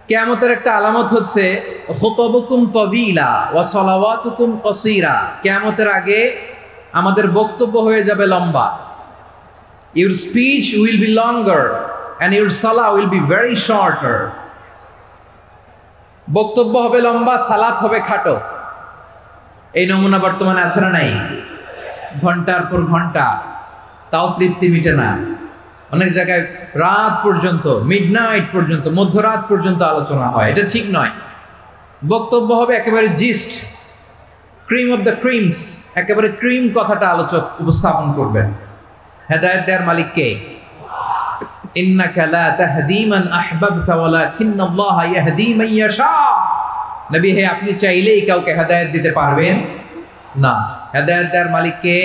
কিয়ামতের একটা আলামত হচ্ছে খুতুবুকুম তাবিলা ওয়া সালাওয়াতুকুম কাসীরা। কিয়ামতের আগে আমাদের বক্তব্য হয়ে যাবে লম্বা। Your speech will be longer and your salah will be very shorter. বক্তব্য হবে লম্বা, সালাত হবে খাটো। এই নমুনা বর্তমানে আছে না নাই? ঘন্টার পর ঘন্টা, তাও তৃপ্তি মিটে না। অনেক জায়গায় রাত পর্যন্ত, মিডনাইট পর্যন্ত, মধ্যরাত পর্যন্ত আলোচনা হয়। এটা ঠিক নয়। বক্তব্য হবে একেবারে gist, cream of the creams, একেবারে ক্রিম কথাটা আলোচক উপস্থাপন করবেন। হেদায়েত দেওয়ার মালিক কে? ইন্নাকা লা তাহদি মান আহবাবতা ওয়ালাকিন্নাল্লাহা ইয়াহদি মান ইয়াশা। নবী হে, আপনি চাইলেই কাউকে হেদায়েত দিতে পারবেন না। হেদায়েত দেওয়ার মালিক কে?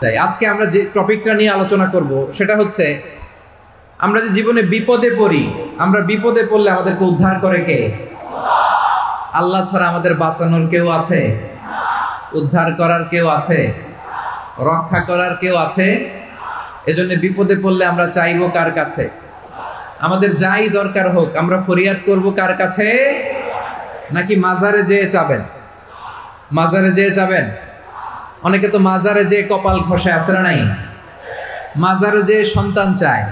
তাই আজকে আমরা যে টপিকটা নিয়ে আলোচনা করব সেটা হচ্ছে, আমরা যে জীবনে বিপদে পড়ি, আমরা বিপদে পড়লে আমাদেরকে উদ্ধার করে কে? আল্লাহ ছাড়া আমাদের বাঁচানোর কেউ আছে? উদ্ধার করার কেউ আছে? রক্ষা করার কেউ আছে? এজন্য বিপদে পড়লে আমরা চাইবো কার কাছে? আমাদের যাই দরকার হোক আমরা ফরিয়াদ করব কার কাছে? নাকি মাজারে যেয়ে চাবেন? মাজারে যেয়ে চাবেন? অনেকে তো মাজারে যেয়ে কপাল ঘষে, আছে না নাই? মাজারে যেয়ে সন্তান চায়,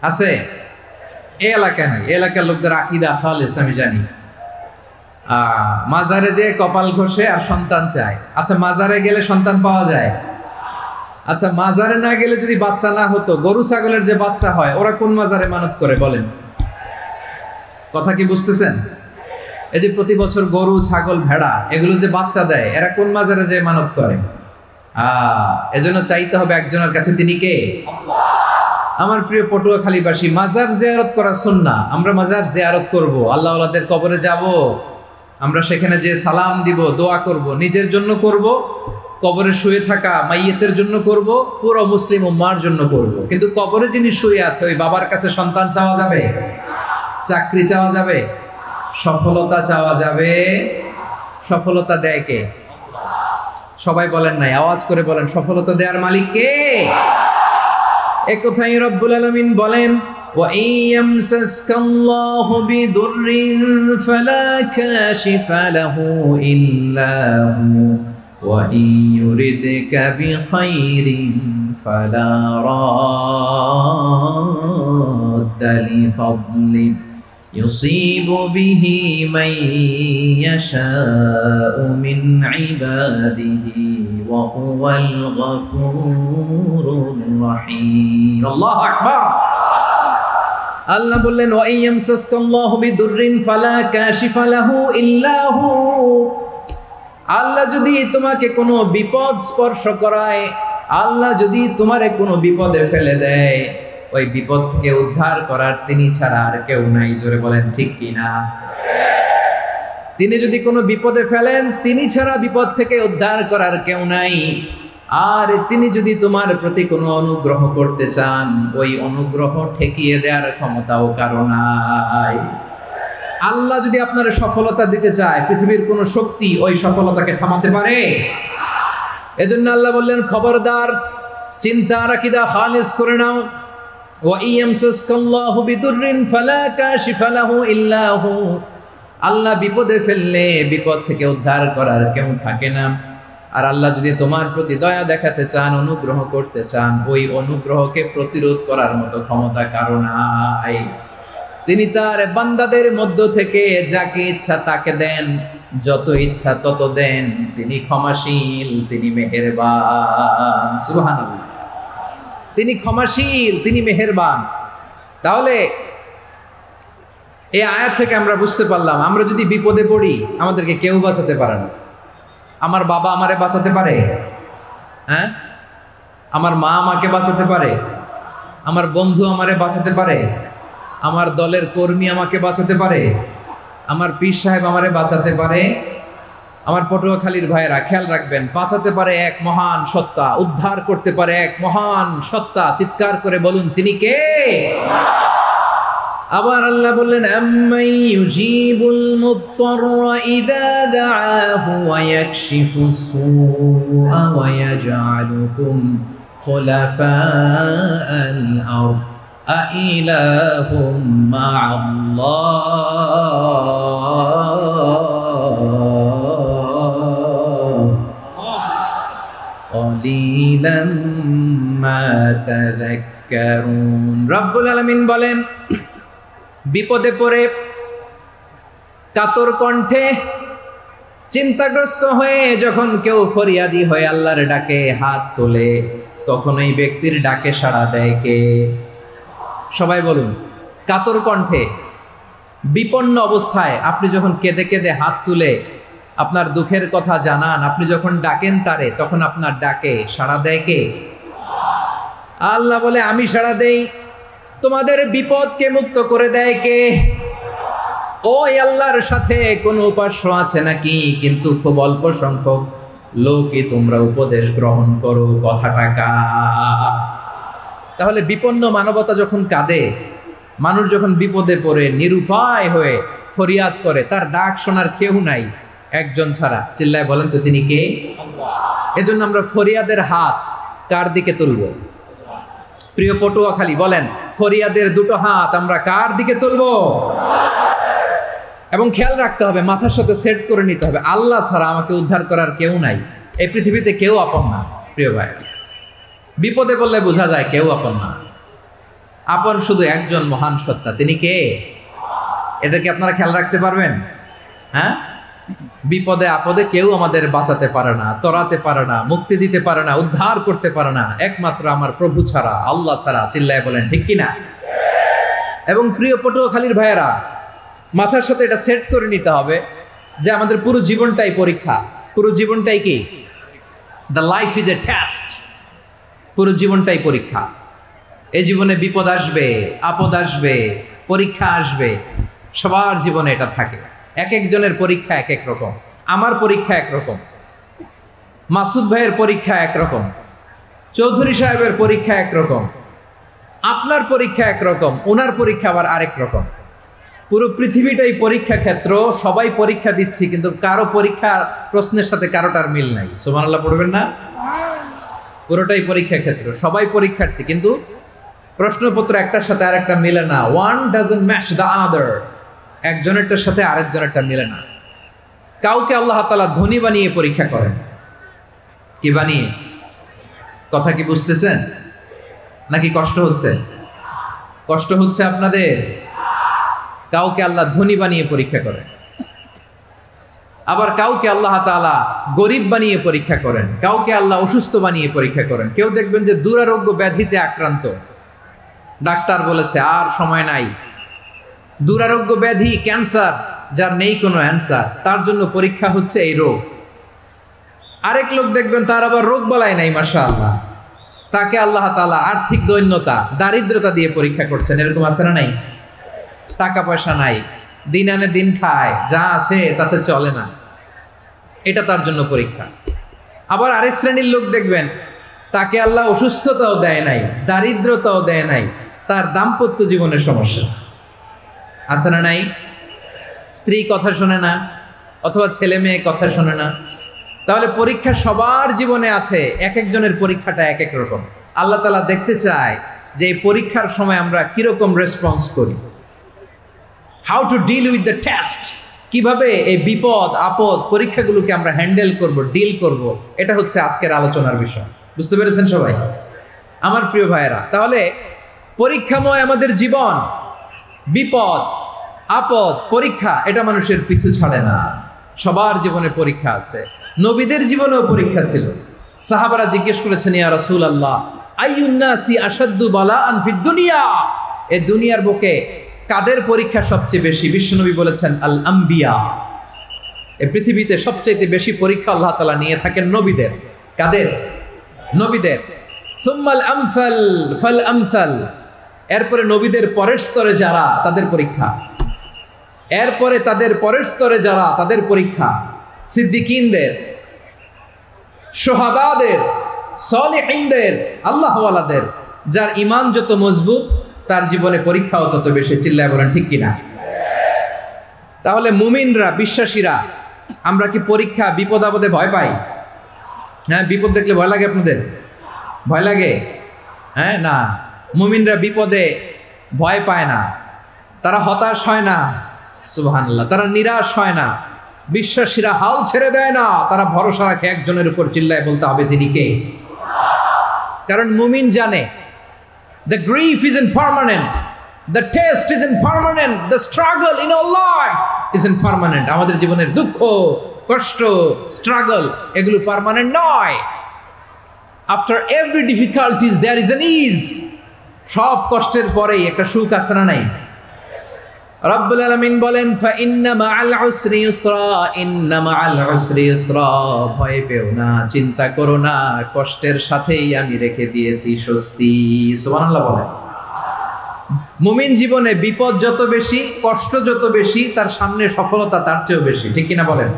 আছে? এই এলাকায় নাই, এলাকার লোকদের আকীদা খালেস আমি জানি। মাজারে যেয়ে কপাল ঘষে আর সন্তান চায়। আচ্ছা, মাজারে গেলে সন্তান পাওয়া যায়? আচ্ছা, মাজারে না গেলে যদি বাচ্চা না হতো, গরু ছাগলের যে বাচ্চা হয় ওরা কোন মাজারে মানত করে বলেন? কথা কি বুঝতেছেন? এই যে প্রতি বছর গরু ছাগল ভেড়া এগুলো যে বাচ্চা দেয়, এরা কোন মাজারে যে মানত করে? এজন্য চাইতে হবে একজনের কাছে, তিনি কে? আমার প্রিয় পটুয়াখালীবাসী, মাজার জিয়ারত করা সুন্নাহ। আমরা মাজার জিয়ারত করব, আল্লাহ ওয়ালাদের কবরে যাব, আমরা সেখানে যে সালাম দিব, দোয়া করব, নিজের জন্য করব, কবরে শুয়ে থাকা মাইয়েতের জন্য করব, পুরো মুসলিম উম্মার জন্য করব। কিন্তু কবরে যিনি শুয়ে আছে ওই বাবার কাছে সন্তান চাওয়া যাবে? চাকরি চাওয়া যাবে? সফলতা চাওয়া যাবে? সফলতা দেয় কে? সবাই বলেন নাই, আওয়াজ করে বলেন, সফলতা দেওয়ার মালিক কে? এক কথাই রব্বুল আলামিন বলেন, ওয়া ইয়ামসাসকাল্লাহু বিদুররিন ফালা কাশিফা লাহু ইল্লা হু ওয়া ইয়ুরিদকা বিখাইরিন ফালা রাদ্দা লিফাদলি يصيب به من يشاء من عباده وهو الغفور الرحيم الله أكبر আল্লাহ বললেন, ওয়া ইয়ামসাসকাল্লাহু বিদুররিন ফালা কাশিফা লাহু ইল্লা হু। আল্লাহ যদি তোমাকে কোনো বিপদ স্পর্শ করায়, আল্লাহ যদি তোমারে কোনো বিপদে ফেলে দেয়, ওই বিপদ থেকে উদ্ধার করার তিনি ছাড়া আর কেউ নাই। জোরে বলেন ঠিক কিনা? তিনি যদি কোনো বিপদে ফেলেন, তিনি ছাড়া বিপদ থেকে উদ্ধার করার কেউ নাই। আর তিনি যদি তোমার প্রতি কোনো অনুগ্রহ করতে চান, ওই অনুগ্রহ ঠেকিয়ে দেওয়ার ক্ষমতাও কারো নাই। আল্লাহ যদি আপনার সফলতা দিতে চায়, পৃথিবীর কোনো শক্তি ওই সফলতাকে থামাতে পারে? এজন্য আল্লাহ বললেন, খবরদার, চিন্তা আর আকীদা খালিস করে নাও। ওয়া ইয়ামসাসকাল্লাহু বিদুররিন ফালা কাশিফা লাহু ইল্লা হু। আল্লাহ বিপদে ফেললে বিপদ থেকে উদ্ধার করার কেউ থাকে না। আর আল্লাহ যদি তোমার প্রতি দয়া দেখাতে চান, অনুগ্রহ করতে চান, ওই অনুগ্রহকে প্রতিরোধ করার মতো ক্ষমতা কারো নাই। তিনি তার বান্দাদের মধ্য থেকে যাকে ইচ্ছা তাকে দেন, যত ইচ্ছা তত দেন। তিনি ক্ষমাশীল, তিনি মেহেরবান। সুবহানাল্লাহ। তিনি ক্ষমাশীল, তিনি মেহেরবান। তাহলে এই আয়াত থেকে আমরা বুঝতে পারলাম, আমরা যদি বিপদে পড়ি আমাদেরকে কেউ বাঁচাতে পারে না। আমার বাবা আমারে বাঁচাতে পারে? হ্যাঁ? আমার মা আমাকে বাঁচাতে পারে? আমার বন্ধু আমারে বাঁচাতে পারে? আমার দলের কর্মী আমাকে বাঁচাতে পারে? আমার পীর সাহেব আমারে বাঁচাতে পারে? আমার পটুয়াখালীর ভাইয়েরা খেয়াল রাখবেন, বাঁচাতে পারে এক মহান সত্তা, উদ্ধার করতে পারে এক মহান সত্তা। চিৎকার করে বলুন, তিনি কে? আবার আল্লাহ বললেন, আম্মান ইউজিবুল মুত্তাররা ইযা দাআহু ওয়া ইয়াকশিফুস সুআ ওয়া ইয়াজআলুকুম খুলাফাআল আরদ আইলাহুম মা'আল্লাহ ক্বালিলাম মা তাযাক্কারুন। রব্বুল আলামিন বলেন, বিপদে পড়ে কাতর কণ্ঠে চিন্তাগ্রস্ত হয়ে যখন কেউ ফরিয়াদি হয়ে আল্লাহর ডাকে হাত তোলে, তখন এই ব্যক্তির ডাকে সাড়া দেয় কে? সবাই বলুন। কাতর কণ্ঠে বিপন্ন অবস্থায় আপনি যখন কেঁদে কেঁদে হাত তুলে আপনার দুঃখের কথা জানান, আপনি যখন ডাকেন তারে, তখন আপনার ডাকে সাড়া দেয় কে? আল্লাহ বলে, আমি সাড়া দেই। তোমাদের বিপদকে মুক্ত করে দেয় কে? ওই আল্লাহর সাথে কোন উপাস্য আছে নাকি? কিন্তু খুব অল্প সংখ্যক লোকই তোমরা উপদেশ গ্রহণ করো। কথাটা কার? তাহলে বিপন্ন মানবতা যখন কাঁদে, মানুষ যখন বিপদে পড়ে নিরুপায় হয়ে ফরিয়াদ করে, তার ডাক শোনার কেউ নাই একজন ছাড়া। চিল্লায় বলেন তো তিনি কে? এজন্য আমরা ফরিয়াদের হাত কার দিকে তুলব? প্রিয় পটুয়াখালী বলেন, ফরিয়াদের দুটো হাত আমরা কার দিকে তুলব? এবং খেয়াল রাখতে হবে, মাথার সাথে সেট করে নিতে হবে, আল্লাহ ছাড়া আমাকে উদ্ধার করার কেউ নাই। এই পৃথিবীতে কেউ আপন না। প্রিয় ভাই, বিপদে বললে বোঝা যায় কেউ আপন না। আপন শুধু একজন মহান সত্তা, তিনি কে? এটা কি আপনারা খেয়াল রাখতে পারবেন? হ্যাঁ, বিপদে আপদে কেউ আমাদের বাঁচাতে পারে না, তরাতে পারে না, মুক্তি দিতে পারে না, উদ্ধার করতে পারে না, একমাত্র আমার প্রভু ছাড়া, আল্লাহ ছাড়া। চিল্লায় বলেন ঠিক কিনা? এবং প্রিয় পটুয়াখালীর ভাইয়েরা, মাথার সাথে এটা সেট করে নিতে হবে যে আমাদের পুরো জীবনটাই পরীক্ষা। পুরো জীবনটাই কি? The life is a test. পুরো জীবনটাই পরীক্ষা। এই জীবনে বিপদ আসবে, আপদ আসবে, পরীক্ষা আসবে, সবার জীবনে এটা থাকে। এক একজনের পরীক্ষা এক এক রকম। আমার পরীক্ষা একরকম, মাসুদ ভাইয়ের পরীক্ষা একরকম, চৌধুরী সাহেবের পরীক্ষা একরকম, আপনার পরীক্ষা একরকম, ওনার পরীক্ষা আবার আরেক রকম। পুরো পৃথিবীটাই পরীক্ষা ক্ষেত্র, সবাই পরীক্ষা দিচ্ছি, কিন্তু কারো পরীক্ষা প্রশ্নের সাথে কারোটার মিল নাই। সুবহানাল্লাহ পড়বেন না? পুরোটাই পরীক্ষা ক্ষেত্র, সবাই পরীক্ষার্থী, কিন্তু প্রশ্নপত্র একটার সাথে আরেকটা মিলে না। One doesn't match the other. একজনেরটার সাথে আরেকজনেরটা মিলে না। কাউকে আল্লাহ তাআলা ধনী বানিয়ে পরীক্ষা করেন। কি বানিয়ে? কথা কি বুঝতেছেন নাকি কষ্ট হচ্ছে? কষ্ট হচ্ছে আপনাদের? কাউকে আল্লাহ ধনী বানিয়ে পরীক্ষা করেন, আবার কাউকে আল্লাহ তাআলা গরিব বানিয়ে পরীক্ষা করেন, কাউকে আল্লাহ অসুস্থ বানিয়ে পরীক্ষা করেন। কেউ দেখবেন যে দুরারোগ্য ব্যাধিতে আক্রান্ত, ডাক্তার বলেছে আর সময় নাই, দুরারোগ্য ব্যাধি, ক্যান্সার, যার নেই কোনো অ্যান্সার, তার জন্য পরীক্ষা হচ্ছে এই রোগ। আরেক লোক দেখবেন তার আবার রোগ বালাই নাই, মাশাআল্লাহ, তাকে আল্লাহ তাআলা আর্থিক দৈন্যতা, দারিদ্রতা দিয়ে পরীক্ষা করছেন। এরকম আছে না নাই? টাকা পয়সা নাই, দিন আনে দিন খায়, যা আছে তাতে চলে না, এটা তার জন্য পরীক্ষা। আবার আরেক শ্রেণীর লোক দেখবেন তাকে আল্লাহ অসুস্থতাও দেয় নাই, দারিদ্রতাও দেয় নাই, তার দাম্পত্য জীবনের সমস্যা আছে না নাই? স্ত্রী কথা শোনে না, অথবা ছেলে মেয়ে কথা শোনে না। তাহলে পরীক্ষা সবার জীবনে আছে, এক একজনের পরীক্ষাটা এক এক রকম। আল্লাহ তাআলা দেখতে চায় যে এই পরীক্ষার সময় আমরা কিরকম রেসপন্স করি। How to deal with the test, কিভাবে এই বিপদ আপদ পরীক্ষাগুলোকে আমরা হ্যান্ডেল করব, ডিল করব, এটা হচ্ছে আজকের আলোচনার বিষয়। বুঝতে পেরেছেন সবাই আমার প্রিয় ভাইয়েরা? তাহলে পরীক্ষাময় আমাদের জীবন, বিপদ আপদ পরীক্ষা, এটা মানুষের পিছু ছাড়ে না। সবার জীবনে পরীক্ষা আছে। নবীদের জীবনেও পরীক্ষা ছিল। সাহাবারা জিজ্ঞেস করেছেন, ইয়া রাসূলুল্লাহ, আইয়ুন নাসি আশাদ্দু বালাআন ফিদ দুনিয়া, এই দুনিয়ার বুকে কাদের পরীক্ষা সবচেয়ে বেশি? বিশ্বনবী বলেছেন, আল আম্বিয়া। এই পৃথিবীতে সবচেয়ে বেশি পরীক্ষা আল্লাহ তাআলা নিয়ে থাকেন নবীদের। কাদের? নবীদের। সুম্মাল আমসাল ফাল আমসাল, এরপরে নবীদের পরের স্তরে যারা, তাদের পরীক্ষা। এরপরে তাদের পরের স্তরে যারা, তাদের পরীক্ষা। সিদ্দিকিনদের, শুহাদাদের, সলিহিনদের, আল্লাহওয়ালাদের। যার ঈমান যত মজবুত, তার জীবনে পরীক্ষাও তত বেশি। চিল্লায় বলেন ঠিক কিনা? তাহলে মুমিনরা, বিশ্বাসীরা, আমরা কি পরীক্ষা বিপদ আপদে ভয় পাই? হ্যাঁ, বিপদ দেখলে ভয় লাগে আপনাদের? ভয় লাগে? হ্যাঁ না, মুমিনরা বিপদে ভয় পায় না, তারা হতাশ হয় না, সুবহানাল্লাহ, তারা নিরাশ হয় না, বিশ্বাসীরা হাল ছেড়ে দেয় না, তারা ভরসা রাখে একজনের উপর, চিল্লায় বলতে হবে তিনি কে। কারণ মুমিন জানে the grief isn't permanent, the test isn't permanent, the struggle in our life isn't permanent. আমাদের জীবনের দুঃখ, কষ্ট, স্ট্রাগল এগুলো পার্মানেন্ট নয়। After every difficulties there is an ease. সব কষ্টের পরেই একটা সুখ আছে না নাই? রব্বুল আলামিন বলেন ফা ইন্না মাআল উসরি ইউসরা, ইন্না মাআল উসরি ইউসরা, ভয় পেও না, চিন্তা করো না, কষ্টের সাথেই আমি রেখে দিয়েছি স্বস্তি। সুবহানাল্লাহ বলেন। মুমিন জীবনে বিপদ যত বেশি, কষ্ট যত বেশি, তার সামনে সফলতা তার চেয়েও বেশি, ঠিক কিনা বলেন?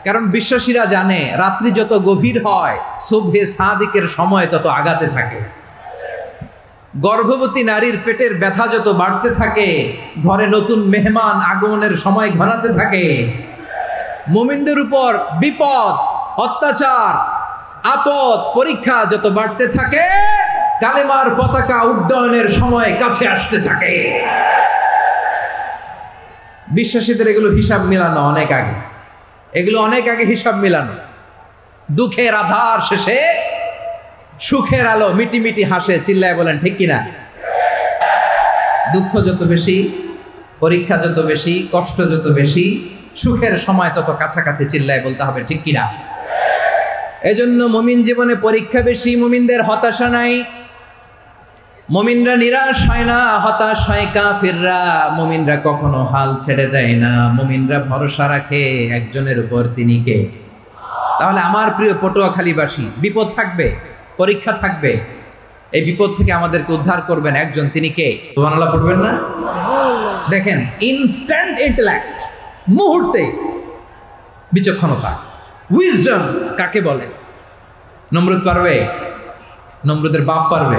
কারণ বিশ্বাসীরা জানে রাত্রি যত গভীর হয়, সুবহে সাদিকের সময় তত আগাতে থাকে। গর্ভবতী নারীর পেটের ব্যথা যত বাড়তে থাকে, ঘরে নতুন মেহমান আগমনের সময় ঘনাতে থাকে। মুমিনদের উপর বিপদ, অত্যাচার, আপদ, পরীক্ষা যত বাড়তে থাকে, কালেমার পতাকা উড্ডয়নের সময় কাছে আসতে থাকে। বিশ্বাসীদের এগুলো হিসাব মিলানো অনেক আগে, এগুলো অনেক আগে হিসাব মিলানো। দুঃখের আধার শেষে সুখের আলো মিটিমিটি হাসে, চিল্লায় বলেন ঠিক কিনা? দুঃখ যত বেশি, পরীক্ষা যত বেশি, কষ্ট যত বেশি, সুখের সময় তত কাছাকাছি, চিল্লায় বলতে হবে ঠিক কিনা? এজন্য মুমিন জীবনে পরীক্ষা বেশি, মুমিনদের হতাশা নাই, মুমিনরা নিরাশ হয় না, হতাশ হয় কাফিররা। মুমিনরা কখনো হাল ছেড়ে দেয় না, মুমিনরা ভরসা রাখে একজনের উপর, তিনি কে? তাহলে আমার প্রিয় পটুয়াখালীবাসী, বিপদ থাকবে, পরীক্ষা থাকবে, এই বিপদ থেকে আমাদেরকে উদ্ধার করবেন একজন, তিনি কে? সুবহানাল্লাহ পড়বেন না? দেখেন, ইনস্ট্যান্ট ইন্টেলেক্ট, মুহূর্তে বিচক্ষণতা, উইজডম কাকে বলে? নমরুদ পারবে? নমরুদের বাপ পারবে?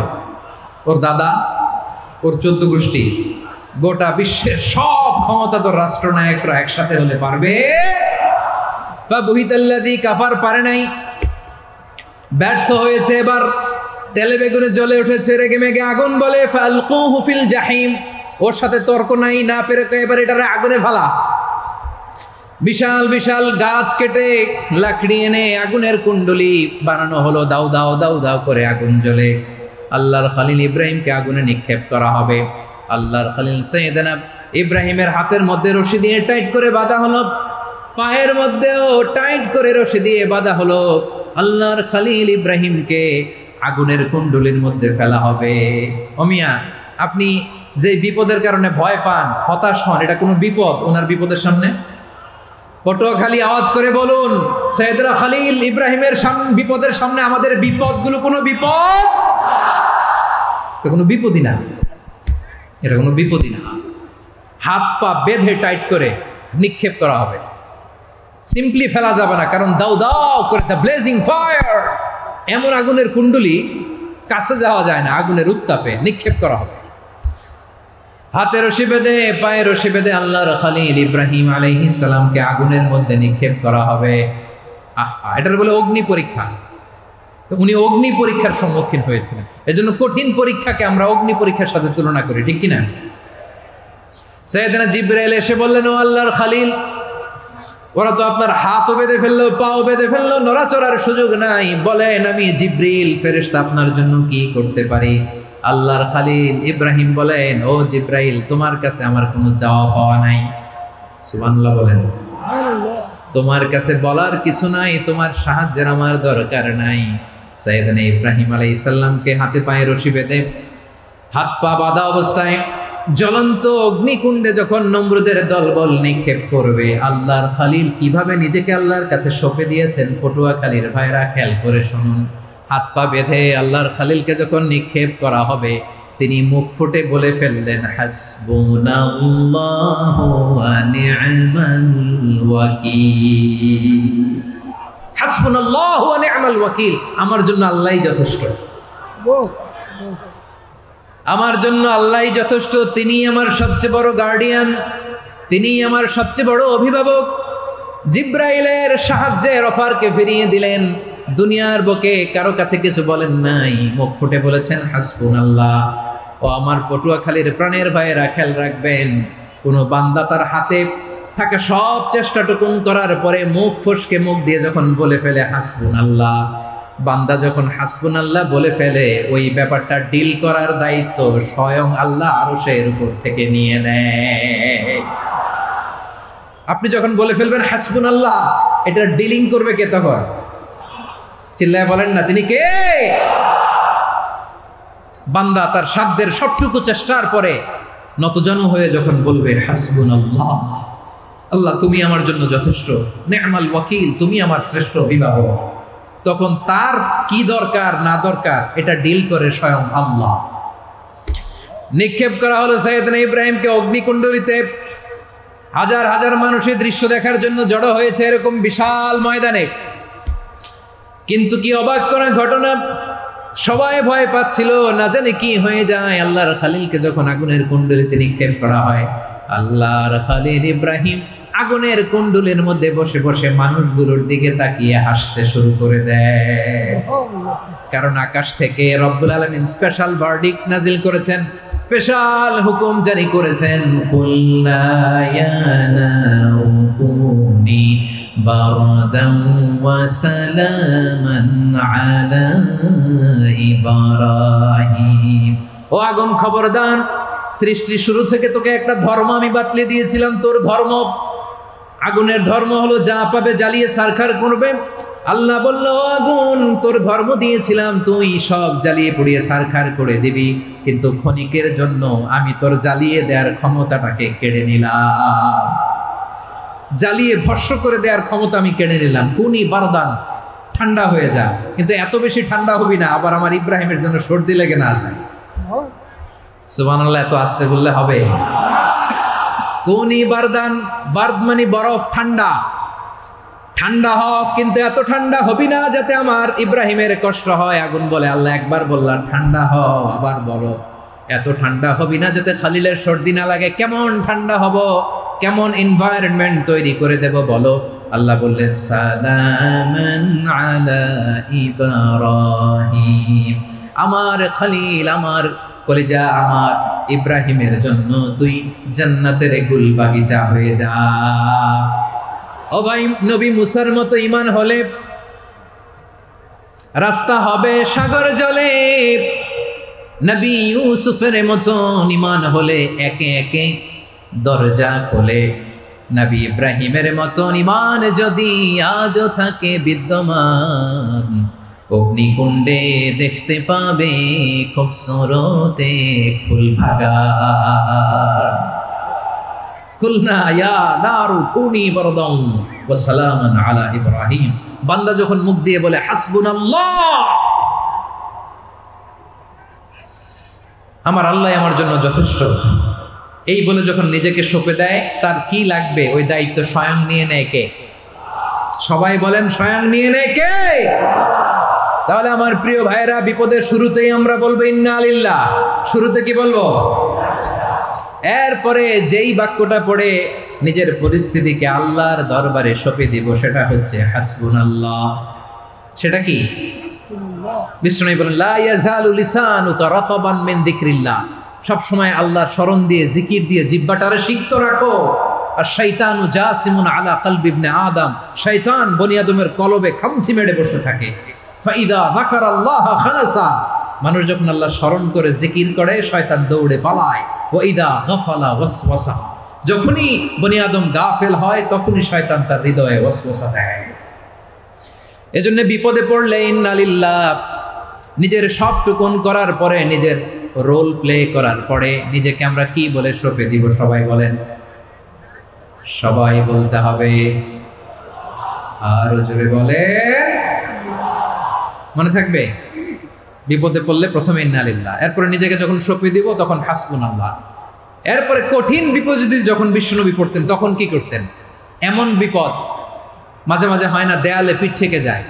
ওর দাদা, ওর 14 গোষ্ঠী, গোটা বিশ্বের সব ক্ষমতাধর রাষ্ট্রনায়করা একসাথে হলে পারবে? ফাবুহিতাল্লাযী কাফার, পারে নাই, ব্যর্থ হয়েছে। এবার তেলে বেগুনে জ্বলে উঠেছে, রেগে মেগে আগুন বলে ফালকুহু ফিল জাহিম, ওর সাথে তর্ক নাই, না পেরে তো এবার এটারে আগুনে ফেলা। বিশাল বিশাল গাছ কেটে লাকড়ি এনে আগুনের কুণ্ডলি বানানো হলো, দাও দাও দাও দাও করে আগুন জ্বলে। আল্লাহর খলিল ইব্রাহিমকে আগুনে নিক্ষেপ করা হবে। আল্লাহর খলিল সাইয়েদনা ইব্রাহিমের হাতের মধ্যে রশি দিয়ে টাইট করে বাঁধা হলো, পায়ের মধ্যেও টাইট করে রশি দিয়ে বাঁধা হলো। আল্লাহর খলিল ইব্রাহিমকে আগুনের কুণ্ডলির মধ্যে ফেলা হবে। ওমিয়া, আপনি যে বিপদের কারণে ভয় পান, হতাশ হন, এটা কোনো বিপদ ওনার বিপদের সামনে? পটুয়াখালী আওয়াজ করে বলুন, সাইয়েদনা খলিল ইব্রাহিমের বিপদের সামনে আমাদের বিপদগুলো কোনো বিপদ? এটা কোনো বিপদই না, এটা কোনো বিপদই না। হাত পা বেঁধে টাইট করে নিক্ষেপ করা হবে, সিম্পলি ফেলা যাবে না, কারণ দাও দাও করে দ্য ব্লেজিং ফায়ার, এমন আগুনের কুণ্ডলি, কাছে যাওয়া যায় না, আগুনের উত্তাপে নিক্ষেপ করা হবে। হাতে রশি বেঁধে, পায়ে রশি বেঁধে আল্লাহর খলিল ইব্রাহিম আলাইহিস সালামকে আগুনের মধ্যে নিক্ষেপ করা হবে। আহা, এটার বলে অগ্নি পরীক্ষা। উনি অগ্নি পরীক্ষার সম্মুখীন হয়েছিলেন, এজন্য কঠিন পরীক্ষাকে আমরা অগ্নি পরীক্ষার সাথে তুলনা করি, ঠিক কিনা? সাইয়েদনা জিবরাইল এসে বললেন, ও আল্লাহর খলিল, ওরা তো আপনার হাতও বেঁধে ফেললো, পাও বেঁধে ফেললো, নড়াচড়ার সুযোগ নাই, বলেন আমি জিবরিল ফেরেশতা আপনার জন্য কি করতে পারি? আল্লাহর খলিল ইব্রাহিম বলেন, ও জিবরাইল, তোমার কাছে আমার কোনো চাওয়া পাওয়া নাই। সুবহানাল্লাহ বলেন। তোমার কাছে বলার কিছু নাই, তোমার সাহায্যের আমার দরকার নাই। সাইয়েদনা ইব্রাহিম আলাইহিস সালামকে হাতে পায়ে রশি বেঁধে, হাত পা বাঁধা অবস্থায় জ্বলন্ত অগ্নিকুণ্ডে যখন নমরুদের দলবল নিক্ষেপ করবে, আল্লাহর খলিল কিভাবে নিজেকে আল্লাহর কাছে সঁপে দিয়েছেন, পটুয়াখালীর ভাইরা খেয়াল করে শুনুন। হাত পা বেঁধে আল্লাহর খলিলকে যখন নিক্ষেপ করা হবে, তিনি মুখ ফুটে বলে ফেললেন, হাসবুনাল্লাহু ওয়া নি'মাল ওয়াকিল। হাসবুনাল্লাহু ওয়া নি'মাল ওয়াকিল, আমার জন্য আল্লাহই যথেষ্ট, আমার জন্য আল্লাহই যথেষ্ট, তিনি আমার সবচেয়ে বড় গার্ডিয়ান, তিনি আমার সবচেয়ে বড় অভিভাবক। জিব্রাইলের সাহায্যে অফারকে ফিরিয়ে দিলেন, দুনিয়ার বুকে কারো কাছে কিছু বলেন নাই, মুখ ফুটে বলেছেন হাসবুনাল্লাহ। ও আমার পটুয়াখালীর প্রাণের ভাইয়েরা খেয়াল রাখবেন, কোনো বান্দা তার হাতে থাকা সব চেষ্টাটুকুন করার পরে মুখ ফসকে মুখ দিয়ে যখন বলে ফেলে হাসবুনাল্লাহ, বান্দা যখন হাসবুনাল্লাহ বলে ফেলে, ওই ব্যাপারটা ডিল করার দায়িত্ব স্বয়ং আল্লাহ আরশের উপর থেকে নিয়ে নেয়। আপনি যখন বলে ফেলবেন হাসবুনাল্লাহ, এটা ডিলিং করবে কে তখন? চিল্লায় বলেন না, তিনি কে? বান্দা তার সাধ্যের সবটুকু চেষ্টার পরে নতজানু হয়ে যখন বলবে হাসবুনাল্লাহ, আল্লাহ তুমি আমার জন্য যথেষ্ট, নি'মাল ওয়াকিল, তুমি আমার শ্রেষ্ঠ অভিভাবক, তখন তার কি দরকার না দরকার এটা ডিল করে স্বয়ং আল্লাহ। নিক্ষেপ করা হলো সাইয়েদনা ইব্রাহিমকে অগ্নিকুণ্ডলিতে। হাজার হাজার মানুষের দৃশ্য দেখার জন্য জড়ো হয়েছে এরকম বিশাল ময়দানে। কিন্তু কি অবাক করা ঘটনা, সবাই ভয় পাচ্ছিল, না জানি কি হয়ে যায়। আল্লাহর খালিলকে যখন আগুনের কুণ্ডলিতে নিক্ষেপ করা হয়, আল্লাহর খালিল ইব্রাহিম আগুনের কুণ্ডলের মধ্যে বসে বসে মানুষগুলোর দিকে তাকিয়ে হাসতে শুরু করে দেয়। কারণ আকাশ থেকে রব্বুল আলামিন স্পেশাল ভার্ডিক্ট নাজিল করেছেন, স্পেশাল হুকুম জারি করেছেন, কুল্লা ইয়া নারু কুনি বারদান ওয়া সালামান আলা ইব্রাহিম। ও আগুন খবরদার, সৃষ্টির শুরু থেকে তোকে একটা ধর্ম আমি বাতলে দিয়েছিলাম, তোর ধর্ম, আগুনের ধর্ম হলো যা পাবে জ্বালিয়ে সারখার করবে। আল্লাহ বলল, আগুন তোর ধর্ম দিয়েছিলাম, তুই সব জ্বালিয়ে পুড়িয়ে সারখার করে দিবি, কিন্তু ক্ষণিকের জন্য আমি তোর জ্বালিয়ে দেওয়ার ক্ষমতাটাকে কেড়ে নিলাম, জ্বালিয়ে ভস্ম করে দেওয়ার ক্ষমতা আমি কেড়ে নিলাম। কুনি বারদান, ঠান্ডা হয়ে যা, কিন্তু এত বেশি ঠান্ডা হবি না আবার আমার ইব্রাহিমের জন্য সর্দি লেগে না যায়। সুবহানাল্লাহ, এত আস্তে বললে হবে? কুনি বারদান, বারদ মানে বরফ, ঠান্ডা, ঠান্ডা হোক, কিন্তু এত ঠান্ডা হবি না যাতে আমার ইব্রাহিমের কষ্ট হয়। আগুন বলে, আল্লাহ একবার বললাম ঠান্ডা হও, আবার বলো এত ঠান্ডা হবি না যাতে খালিলের সর্দি না লাগে। কেমন ঠান্ডা হব, কেমন এনভায়রনমেন্ট তৈরি করে দেব বলো? আল্লাহ বললেন, সালামান আলা ইব্রাহিম, আমার খালিল, আমার কলিজা, আমার ইব্রাহিমের জন্য তুই জান্নাতের গুল বাগিচা হয়ে যা। ও ভাই, নবী মুসার মতো ঈমান হলে রাস্তা হবে সাগর জলে, নবী ইউসুফের মতো ঈমান হলে একে একে দরজা খোলে। নবী ইব্রাহিমের মতো ঈমান যদি আজও থাকে বিদ্যমান, অগ্নিকুণ্ডে দেখতে পাবে খুবসুরতে ফুল ভাগা। কুলনা ইয়া নারু কুনি বারদান ওয়া সালামান আলা ইব্রাহিম। বান্দা যখন মুখ দিয়ে বলে হাসবুনাল্লাহ, আমার আল্লাহ আমার জন্য যথেষ্ট, এই বলে যখন নিজেকে সঁপে দেয়, তার কি লাগবে ওই দায়িত্ব স্বয়ং নিয়ে নেয় কে? সবাই বলেন, স্বয়ং নিয়ে নেয় কে? তাহলে আমার প্রিয় ভাইরা, বিপদের শুরুতেই আমরা বলবো ইন্না লিল্লাহ। শুরুতে কি বলবো? এরপরে যেই বাক্যটা পড়ে নিজের পরিস্থিতিকে আল্লাহর দরবারে সঁপে দিব, সেটা হচ্ছে হাসবুনাল্লাহ। সেটা কি? বিষ্ণু বলেন, লা ইয়াজালু লিসানুকা রাতাবান মিন যিকরিল্লাহ, সব সময় আল্লাহর স্মরণ দিয়ে, জিকির দিয়ে জিহ্বাটারে সিক্ত রাখো। আর শয়তানু জাসিমুন আলা কলবি ইবনে আদম, শয়তান বনি আদমের কলবে খামচি মেরে বসে থাকে। ফাইদা যাকারাল্লাহ খালাসা, মানুষ যখন আল্লাহর স্মরণ করে জিকির করে, শয়তান দৌড়ে পালায়। ওয়া ইদা গাফালা ওয়াসওয়াসা, যখনই বনি আদম গাফেল হয়, তখনই শয়তান তার হৃদয়ে ওয়াসওয়াসা দেয়। এজন্য বিপদে পড়লে ইন্না লিল্লাহ, নিজের সবটুকুন করার পরে, নিজের রোল প্লে করার পরে নিজেকে আমরা কি বলে সঁপে দিব? সবাই বলেন, সবাই বলতে হবে। আরো জোরে বলে, মনে থাকবে? বিপদে পড়লে প্রথমে ইন্না লিল্লাহ, এরপরে নিজেকে যখন সঁপে দিব তখন হাসবুনাল্লাহ। এরপরে কঠিন বিপদ যদি যখন বিশ্বনবী পড়তেন, তখন কি করতেন? এমন বিপদ মাঝে মাঝে হয় না, দেয়ালে পিঠ থেকে যায়,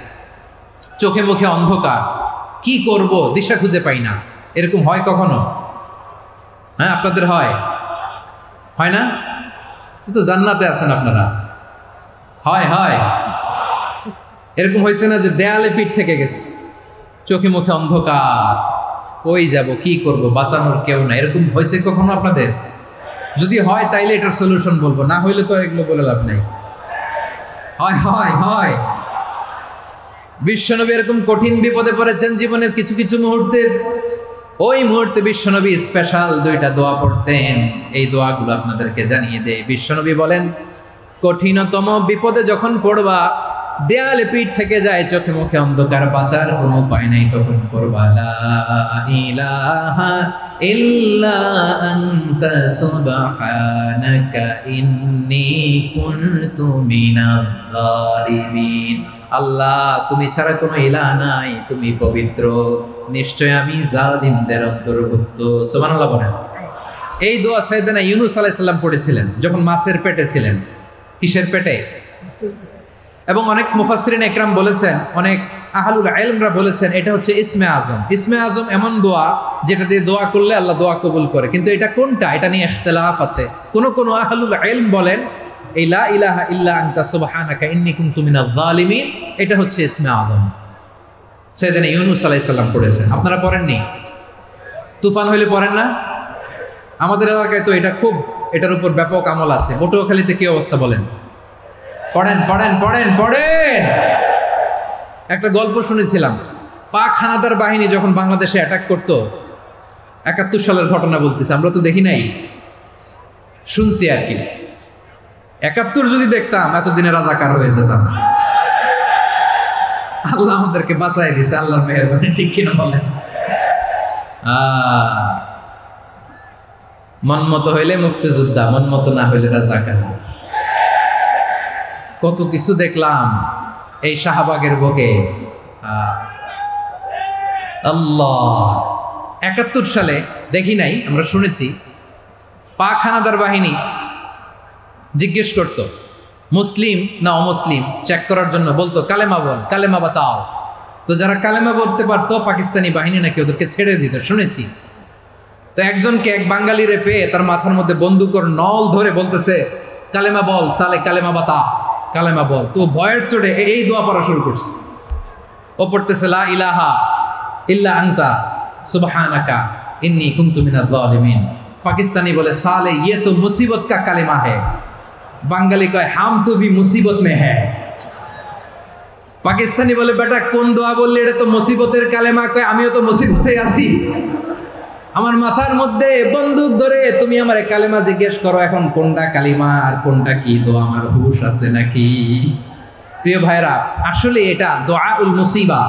চোখে মুখে অন্ধকার, কি করব দিশা খুঁজে পাই না, এরকম হয় কখনো? হ্যাঁ, আপনাদের হয়? হয় না? কিন্তু জান্নাতে আছেন আপনারা। হয় হয় এরকম হয়েছে না যে দেয়ালে পিঠ থেকে গেছে, চোখে মুখে অন্ধকার, কই যাব, কি করব, বাঁচানোর কেউ না, এরকম হয়েছে কখনো আপনাদের? যদি হয় তাইলে এটার সলিউশন বলবো, না হইলে তো এগুলো বলে লাভ নাই। হয় হয় হয়। বিশ্বনবী এরকম কঠিন বিপদে পড়েছেন জীবনের কিছু কিছু মুহূর্তে, ওই মুহূর্তে বিশ্বনবী স্পেশাল 2টা দোয়া পড়তেন। এই দোয়াগুলো আপনাদেরকে জানিয়ে দেয়। বিশ্বনবী বলেন, কঠিনতম বিপদে যখন পড়বা, দেয়ালে পিঠ থেকে যায়, চোখে মুখে অন্ধকার, বাঁচার কোনো উপায় নাই, তখন পড়বা লা ইলাহা ইল্লা আনতা সুবহানাকা ইন্নী কুনতু মিনাজ জালিমিন। আল্লাহ, তুমি ছাড়া কোনো ইলাহ নাই, তুমি পবিত্র, নিশ্চয় আমি জালিমদের অন্তর্ভুক্ত। সুবহানাল্লাহ বলেন। এই দোয়া সাইয়েদনা ইউনূস আলাইহিস সালাম পড়েছিলেন যখন মাছের পেটে ছিলেন। কিসের পেটে? এবং অনেক মুফাসসিরিন একরাম বলেছেন, অনেক আহলুল ইলমরা বলেছেন, এটা হচ্ছে ইসমে আজম। ইসমে আজম এমন দোয়া যেটা দিয়ে দোয়া করলে আল্লাহ দোয়া কবুল করে, কিন্তু এটা কোনটা, এটা নিয়ে ইখতিলাফ আছে। কোন আহলুল ইলম বলেন এই লা ইলাহা ইল্লা আনতা সুবহানাকা ইন্নী কুনতু মিনাজ জালিমিন, এটা হচ্ছে ইসমে আজম। সাইয়েদনা ইউনূস আলাইহিস সালাম পড়েছেন, আপনারা পড়েননি? তুফান হইলে পড়েন না? আমাদের এলাকায় তো এটা খুব, এটার উপর ব্যাপক আমল আছে। পটুয়াখালীতে কি অবস্থা বলেন? পড়েন পড়েন পড়েন পড়েন। একটা গল্প শুনেছিলাম, পাক হানাদার বাহিনী যখন বাংলাদেশে অ্যাটাক করত, 71 সালের ঘটনা বলতেছে, আমরা তো দেখি নাই, শুনছি আর কি। 71 যদি দেখতাম এতদিনে রাজাকার হয়ে যেতাম। আল্লাহ আমাদেরকে বাঁচাই দিয়েছে, আল্লাহর মেহেরবানি, ঠিক কিনা বলেন? মন মতো হইলে মুক্তিযোদ্ধা, মন মতো না হইলে রাজাকার। কত কিছু দেখলাম এই শাহবাগের বুকে। আল্লাহ, 71 সালে দেখি নাই, আমরা শুনেছি পাক হানাদার বাহিনী জিজ্ঞেস করত মুসলিম না অমুসলিম চেক করার জন্য, বলতো কালেমা বল, কালেমা বাতাও। তো যারা কালেমা বলতে পারতো পাকিস্তানি বাহিনী নাকি ওদেরকে ছেড়ে দিত, শুনেছি। তো একজনকে, এক বাঙালিরে পেয়ে তার মাথার মধ্যে বন্দুকর নল ধরে বলতেছে কালেমা বল, সালে কালেমা বাতা, কালেমা বল। তো ভয়ের চোটে এই দোয়া পড়া শুরু করছে। ও পড়তেছে লা ইলাহা ইল্লা আনতা সুবহানাকা ইন্নী কুনতু মিনাজ জালিমিন। পাকিস্তানি বলে সালে ইয়ে তো মুসিবত কা কালেমা है। বাঙালি কয় হাম তো ভি মুসিবত মে হ্যায়। পাকিস্তানি বলে বেটা কোন দোয়া বললি, এটা তো মুসিবতের কালেমা। কয় আমিও তো মুসিবতে আছি, আমার মাথার মধ্যে বন্দুক ধরে তুমি আমার কালেমা জিজ্ঞেস করো, এখন কোনটা কালিমা আর কোনটা কি দোয়া, আমার হুঁশ আছে নাকি? প্রিয় ভাইরা, আসলে এটা দুআউল মুসিবা,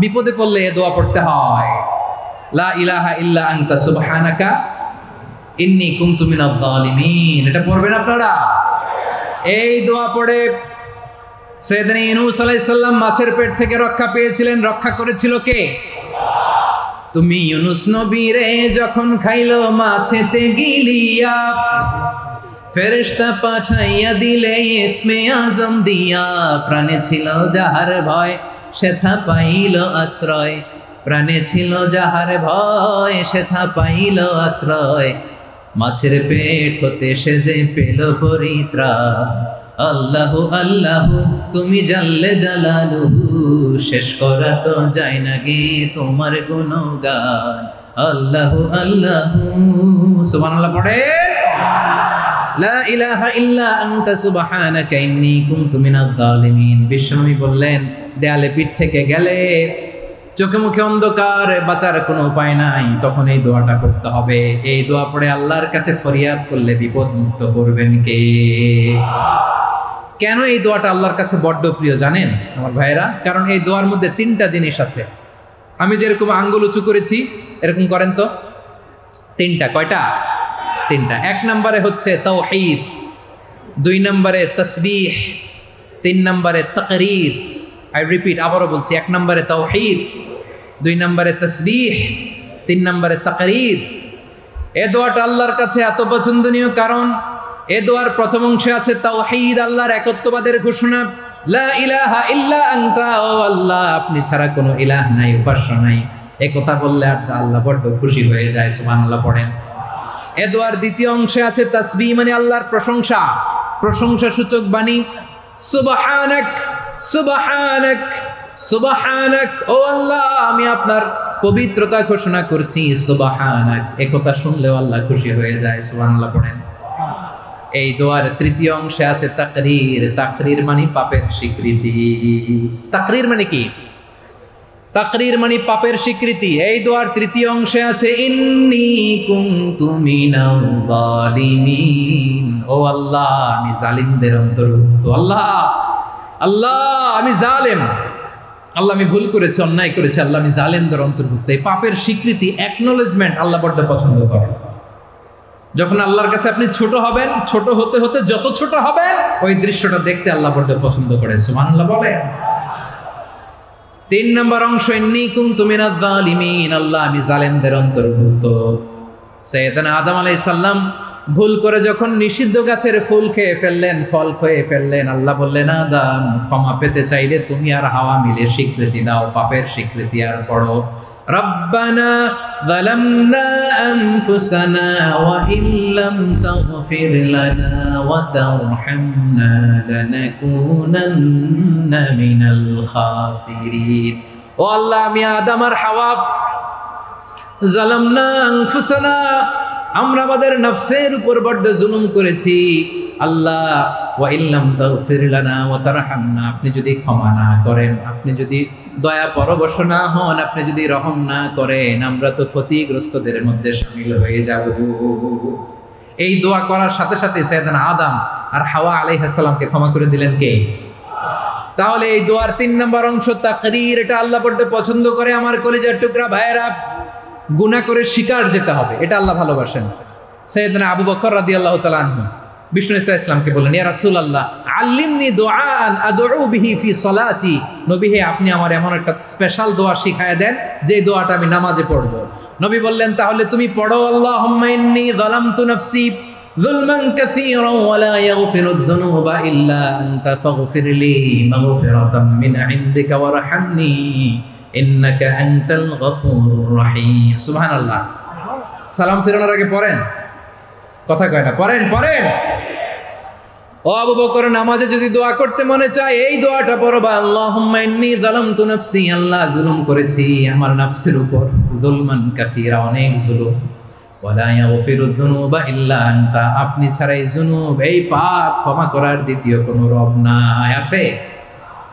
বিপদে পড়লে এ দোয়া পড়তে হয়। লা ইলাহা ইল্লা আনতা সুবহানাকা ইন্নী কুনতু মিনাজ জালিমিন, এটা পড়বেন আপনারা। এই দোয়া পড়ে সাইয়েদনা ইউনূস আলাইহিস সালাম মাছের পেট থেকে রক্ষা পেয়েছিলেন। রক্ষা করেছিল কে? তুমি ইউনূস নবীরে যখন খাইলো মাছেতে গিলিয়া, ফেরেশতা পাঠাইয়া দিলে ইসমে আজম দিয়া। প্রাণে ছিল যাহার ভয় সেথা পাইল আশ্রয়, প্রাণে ছিল যাহার ভয় সেথা পাইল আশ্রয়। মাছের পেট হতে সে যে পেল পরিত্রাণ। আল্লাহু আল্লাহু তুমি জাল্লে জালালুহু, শেষ করা তো যায় না গে তোমার গুণগান। আল্লাহু আল্লাহু, সুবহানাল্লাহ পড়ে। লা ইলাহা ইল্লা আনতা সুবহানাকা ইন্নী কুনতু মিনাজ জালিমিন। বিশ্বনবী বললেন, দেয়ালে পিঠ থেকে গেলে, চোখে মুখে অন্ধকার, বাঁচার কোনো উপায় নাই, তখন এই দোয়াটা করতে হবে। এই দোয়া পড়ে আল্লাহর কাছে ফরিয়াদ করলে বিপদ মুক্ত করবেন কে? কেন এই দোয়াটা আল্লাহর কাছে বড্ড প্রিয় জানেন আমার ভাইয়েরা? কারণ এই দোয়ার মধ্যে 3টা জিনিস আছে। আমি যেরকম আঙ্গুল উঁচু করেছি এরকম করেন তো। 3টা। কয়টা? 3টা। 1 নম্বরে হচ্ছে তাওহীদ, 2 নম্বরে তাসবিহ, 3 নম্বরে তাকরীর। আই রিপিট, আবারও বলছি, 1 নম্বরে তাওহীদ, 2 নম্বরে তাসবিহ, 3 নম্বরে তাকরীর। এই দোয়াটা আল্লাহর কাছে এত পছন্দনীয় কারণ এ দোয়ার প্রথম অংশে আছে তাওহীদ, আল্লাহর একত্ববাদের ঘোষণা। লা ইলাহা ইল্লা আনতা, ও আল্লাহ আপনি ছাড়া কোনো ইলাহ নাই, উপাস্য নাই। এই কথা বললে আল্লাহ বড় খুশি হয়ে যায়, সুবহানাল্লাহ পড়েন। এ দোয়ার দ্বিতীয় অংশে আছে তাসবিহ, মানে আল্লাহর প্রশংসা, প্রশংসা সূচক বাণী। সুবহানাক সুবহানাক সুবহানাক, ও আল্লাহ আমি আপনার পবিত্রতা ঘোষণা করছি সুবহানাক। একথা শুনলেও আল্লাহ খুশি হয়ে যায়। সুবহানাল্লাহ পড়েন। এই দোয়ার তৃতীয় অংশে আছে তাকরীর। তাকরীর মানে পাপের স্বীকৃতি। তাকরীর মানে কি? তাকরীর মানে পাপের স্বীকৃতি। এই দোয়ার তৃতীয় অংশে আছে ইন্নী কুনতু মিনাল যালিমিন। ও আল্লাহ, আমি জালিমদের অন্তর্ভুক্ত। আল্লাহ, আল্লাহ আমি জালেম। আল্লাহ আমি ভুল করেছি, অন্যায় করেছি। আল্লাহ আমি জালেমদের অন্তর্ভুক্ত। এই পাপের স্বীকৃতি, অ্যাকনোলেজমেন্ট আল্লাহ বড্ড পছন্দ করেন। যখন আল্লাহর কাছে আপনি ছোট হবেন, ছোট হতে হতে যত ছোট হবেন, ওই দৃশ্যটা দেখতে আল্লাহ বড্ড পছন্দ করে। সুবহানাল্লাহ বলে। 3 নম্বর অংশ ইন্নী কুনতু মিনাজ যালিমিন। আল্লাহ আমি জালেমদের অন্তর্ভুক্ত। সাইয়েদনা আদম আলাইহিস সালাম ভুল করে যখন নিষিদ্ধ গাছের ফুল খেয়ে ফেললেন, ফল খেয়ে ফেললেন, আল্লাহ বললেন আদম ক্ষমা পেতে চাইলে তুমি আর হাওয়া মিলে স্বীকৃতি দাও, পাপের স্বীকৃতি আর পড়ো রব্বানা যালামনা আনফুসানা ওয়া ইল্লাম তাগফির লানা ওয়া তারহামনা লানাকুনান্না মিনাল খাসিরিন। ও আল্লাহ, আমি আদম আর হাওয়া যালামনা আনফুসানা, আমরা আমাদের নফসের উপর বড্ড জুলুম করেছি। আল্লাহ ওয়া ইল্লাম তাগফির লানা ওয়া তারহামনা, আপনি যদি ক্ষমা না করেন, আপনি যদি দয়া পরবশ না হন, আপনি যদি রহম না করেন, আমরা তো ক্ষতিগ্রস্তদের মধ্যে শামিল হয়ে যাব। এই দোয়া করার সাথে সাথে সাইয়েদনা আদম আর হাওয়া আলাইহিস সালামকে ক্ষমা করে দিলেন কে? তাহলে এই দোয়ার 3 নম্বর অংশ তাকরীর। এটা আল্লাহ বড্ড পছন্দ করে। আমার কলিজার টুকরা ভাইয়েরা, গুনাহ করে শিকার যেতে হবে, এটা আল্লাহ ভালোবাসেন। সাইয়েদনা আবু বকর রাদিয়াল্লাহু তাআলা আনহু বিষ্ণু ইসা ইসলামকে বললেন, ইয়া রাসূলুল্লাহ আল্লিমনি দুআআন আদউ বিহি ফি সালাতি। নবী হে, আপনি আমার এমন একটা স্পেশাল দোয়া শিখায়া দেন যে দোয়াটা আমি নামাজে পড়ব। নবী বললেন, তাহলে তুমি পড়ো আল্লাহুম্মা ইন্নী যালামতু নাফসি যুলমান কাসীরান ওয়া লা ইয়াগফিরুদ যুনুবা ইল্লা আনতা ফাগফিরলি মাগফিরাতাম মিন ইনদিকা ওয়ারহামনি ইন্নাকা আনতাল গফুরুর রহিম। সুবহানাল্লাহ। সালাম ফিরানোর আগে পড়েন, কথা কয় না, পড়েন পড়েন। ও আবু বকর, নামাজে যদি দোয়া করতে মনে চায় এই দোয়াটা পড়বা, আল্লাহুম্মা ইন্নী যালামতু নাফসি, আল্লাহ জুলুম করেছি আমার নফসের উপর, যুলমান কাসীরা, অনেক জুলুম, ওয়া লা ইয়াগফিরুদ যুনুবা ইল্লা আনতা, আপনি ছাড়া এই জুনুব, এই পাপ ক্ষমা করার দ্বিতীয় কোনো রব নাই। আছে?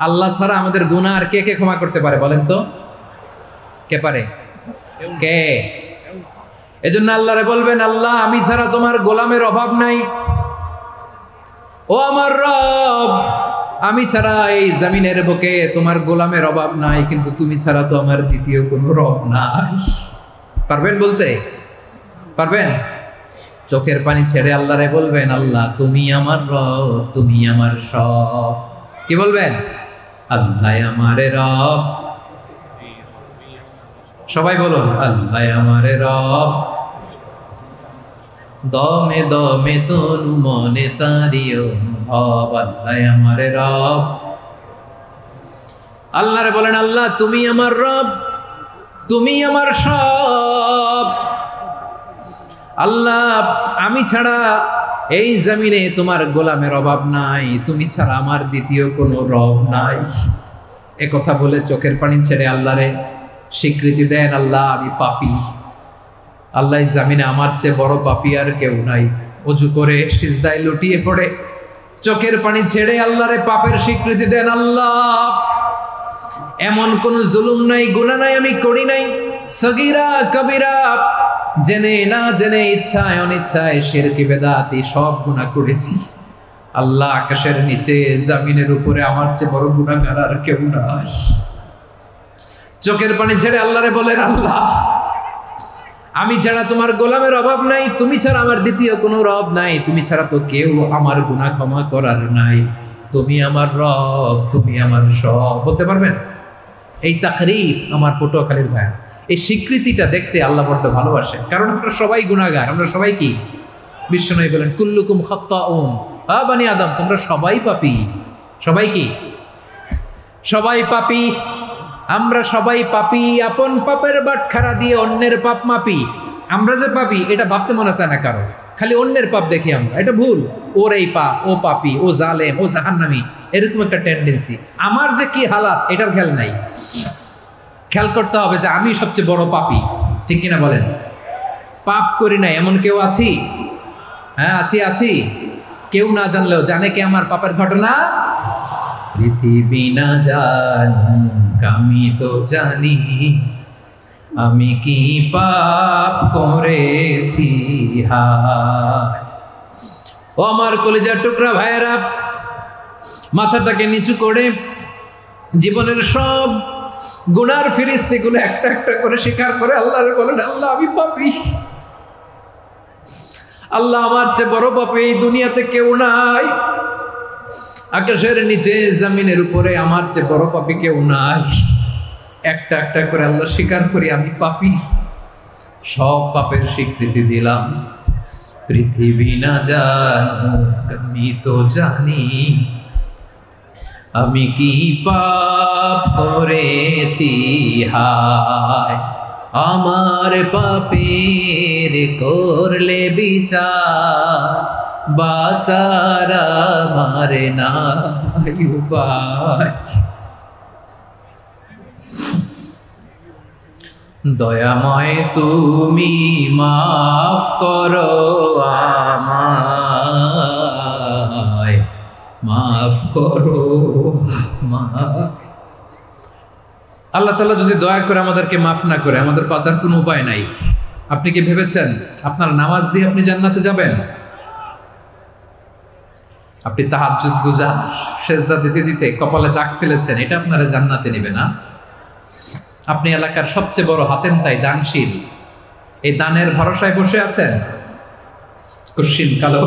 আল্লাহ ছাড়া আমাদের গুনাহ আর কে কে ক্ষমা করতে পারে বলেন তো? কে পারে? কে? এজন্য আল্লাহরে বলবেন, আল্লাহ আমি ছাড়া তোমার গোলামের অভাব নাই। ও আমার রব, আমি ছাড়া এই জমিনের বুকে তোমার গোলামের অভাব নাই, কিন্তু তুমি ছাড়া তো আমার দ্বিতীয় কোনো রব নাই। পারবেন বলতে? পারবেন? চোখের পানি ছেড়ে আল্লাহরে বলবেন, আল্লাহ তুমি আমার রব, তুমি আমার সব। কি বলবেন? আল্লাহ আমারে রব। সবাই বলুন, আল্লাহ আমারে রব, দমে দমে তনু মনে তারি অনুভব, আল্লাহ আমারে রব। আল্লাহরে বলেন, আল্লাহ তুমি আমার রব, তুমি আমার সব। আল্লাহ আমি ছাড়া এই জমিনে তোমার গোলামের অভাব নাই, তুমি ছাড়া আমার দ্বিতীয় কোনো রব নাই। এ কথা বলে চোখের পানি ছেড়ে আল্লাহরে স্বীকৃতি দেন, আল্লাহ আমি পাপী, আল্লাহ জামিনে আমার চেয়ে বড় পাপী আর কেউ নাই। ওযু করে সিজদায় লুটিয়ে পড়ে চোখের পানি ছেড়ে আল্লাহরে পাপের স্বীকৃতি দেন, আল্লাহ এমন কোন জুলুম নাই, গুনাহ নাই আমি করি নাই, সগীরা কবিরা, জেনে না জেনে, ইচ্ছায় অনিচ্ছায়, শিরকি বেদাতি সব গুনাহ করেছি। আল্লাহ আকাশের নিচে জমিনের উপরে আমার চেয়ে বড় গুনাহগার আর কেউ নাই। চোখের পানি ছেড়ে আল্লাহরে বলেন, আল্লাহ আমি ছাড়া তোমার গোলামের অভাব নাই, তুমি ছাড়া আমার দ্বিতীয় কোনো রব নাই, তুমি ছাড়া তো কেউ আমার গুনাহ ক্ষমা করার নাই, তুমি আমার রব, তুমি আমার সব। বলতে পারবেন? এই তাকরীর আমার পটুয়াখালীর ভাই, এই স্বীকৃতিটা দেখতে আল্লাহ বড্ড ভালোবাসে, কারণ আমরা সবাই গুনাহগার, আমরা সবাই কি? বিশ্বনবী বলেন, কুল্লুকুম খাত্তাউন, বানি আদম তোমরা সবাই পাপী। সবাই কি? সবাই পাপী। আমরা সবাই পাপী, আপন পাপের বাটখারা দিয়ে অন্যের পাপ মাপি। আমরা যে পাপী এটা ভাবতে মনে চায় না কারো, খালি অন্যের পাপ দেখি আমরা, এটা ভুল। ওর এই পাপ, ও পাপী, ও জালেম, ও জাহান্নামী, এরকম একটা টেন্ডেন্সি। আমার যে কি হালাত এটার খেয়াল নাই। খেয়াল করতে হবে যে আমি সবচেয়ে বড় পাপী, ঠিক কিনা বলেন? পাপ করি না এমন কেউ আছি? হ্যাঁ আছি। কেউ না জানলেও জানে কে আমার পাপের ঘটনা? পৃথিবী না জানুক আমি তো জানি আমি কি পাপ করেছি। হায় ও আমার কলিজার টুকরা ভাইয়েরা, মাথাটাকে নিচু করে জীবনের সব গুনার ফিরিস্তিগুলো একটা একটা করে স্বীকার করে আল্লাহরে বলেন, আল্লাহ আমি পাপী, আল্লাহ আমার চেয়ে বড় পাপী এই দুনিয়াতে কেউ নাই, আকাশের নিচে জমিনের উপরে আমার চেয়ে বড় পাপী কেউ নাই। একটা একটা করে আল্লাহ স্বীকার করি আমি পাপী, সব পাপের স্বীকৃতি দিলাম। পৃথিবী না জানুক আমি তো জানি আমি কি পাপ করেছি। হায় আমার পাপের করলে বিচার, বাঁচার আমার নাই উপায়। দয়াময় তুমি মাফ করো আমায়, মাফ করো আল্লাহ তাআলা যদি দয়া করে আমাদেরকে মাফ না করে আমাদের বাঁচার কোনো উপায় নাই। আপনি কি ভেবেছেন আপনার নামাজ দিয়ে আপনি জান্নাতে যাবেন? আপনি তাহাজ্জুদ গুজার সেজদা দিতে দিতে কপালে দাগ ফেলেছেন, এটা আপনারা জান্নাতে নেবে না। আপনি এলাকার সবচেয়ে বড় হাতেম তাই দানশীল, এই দানের ভরসায় বসে আছেন কুশ্চিন কালো।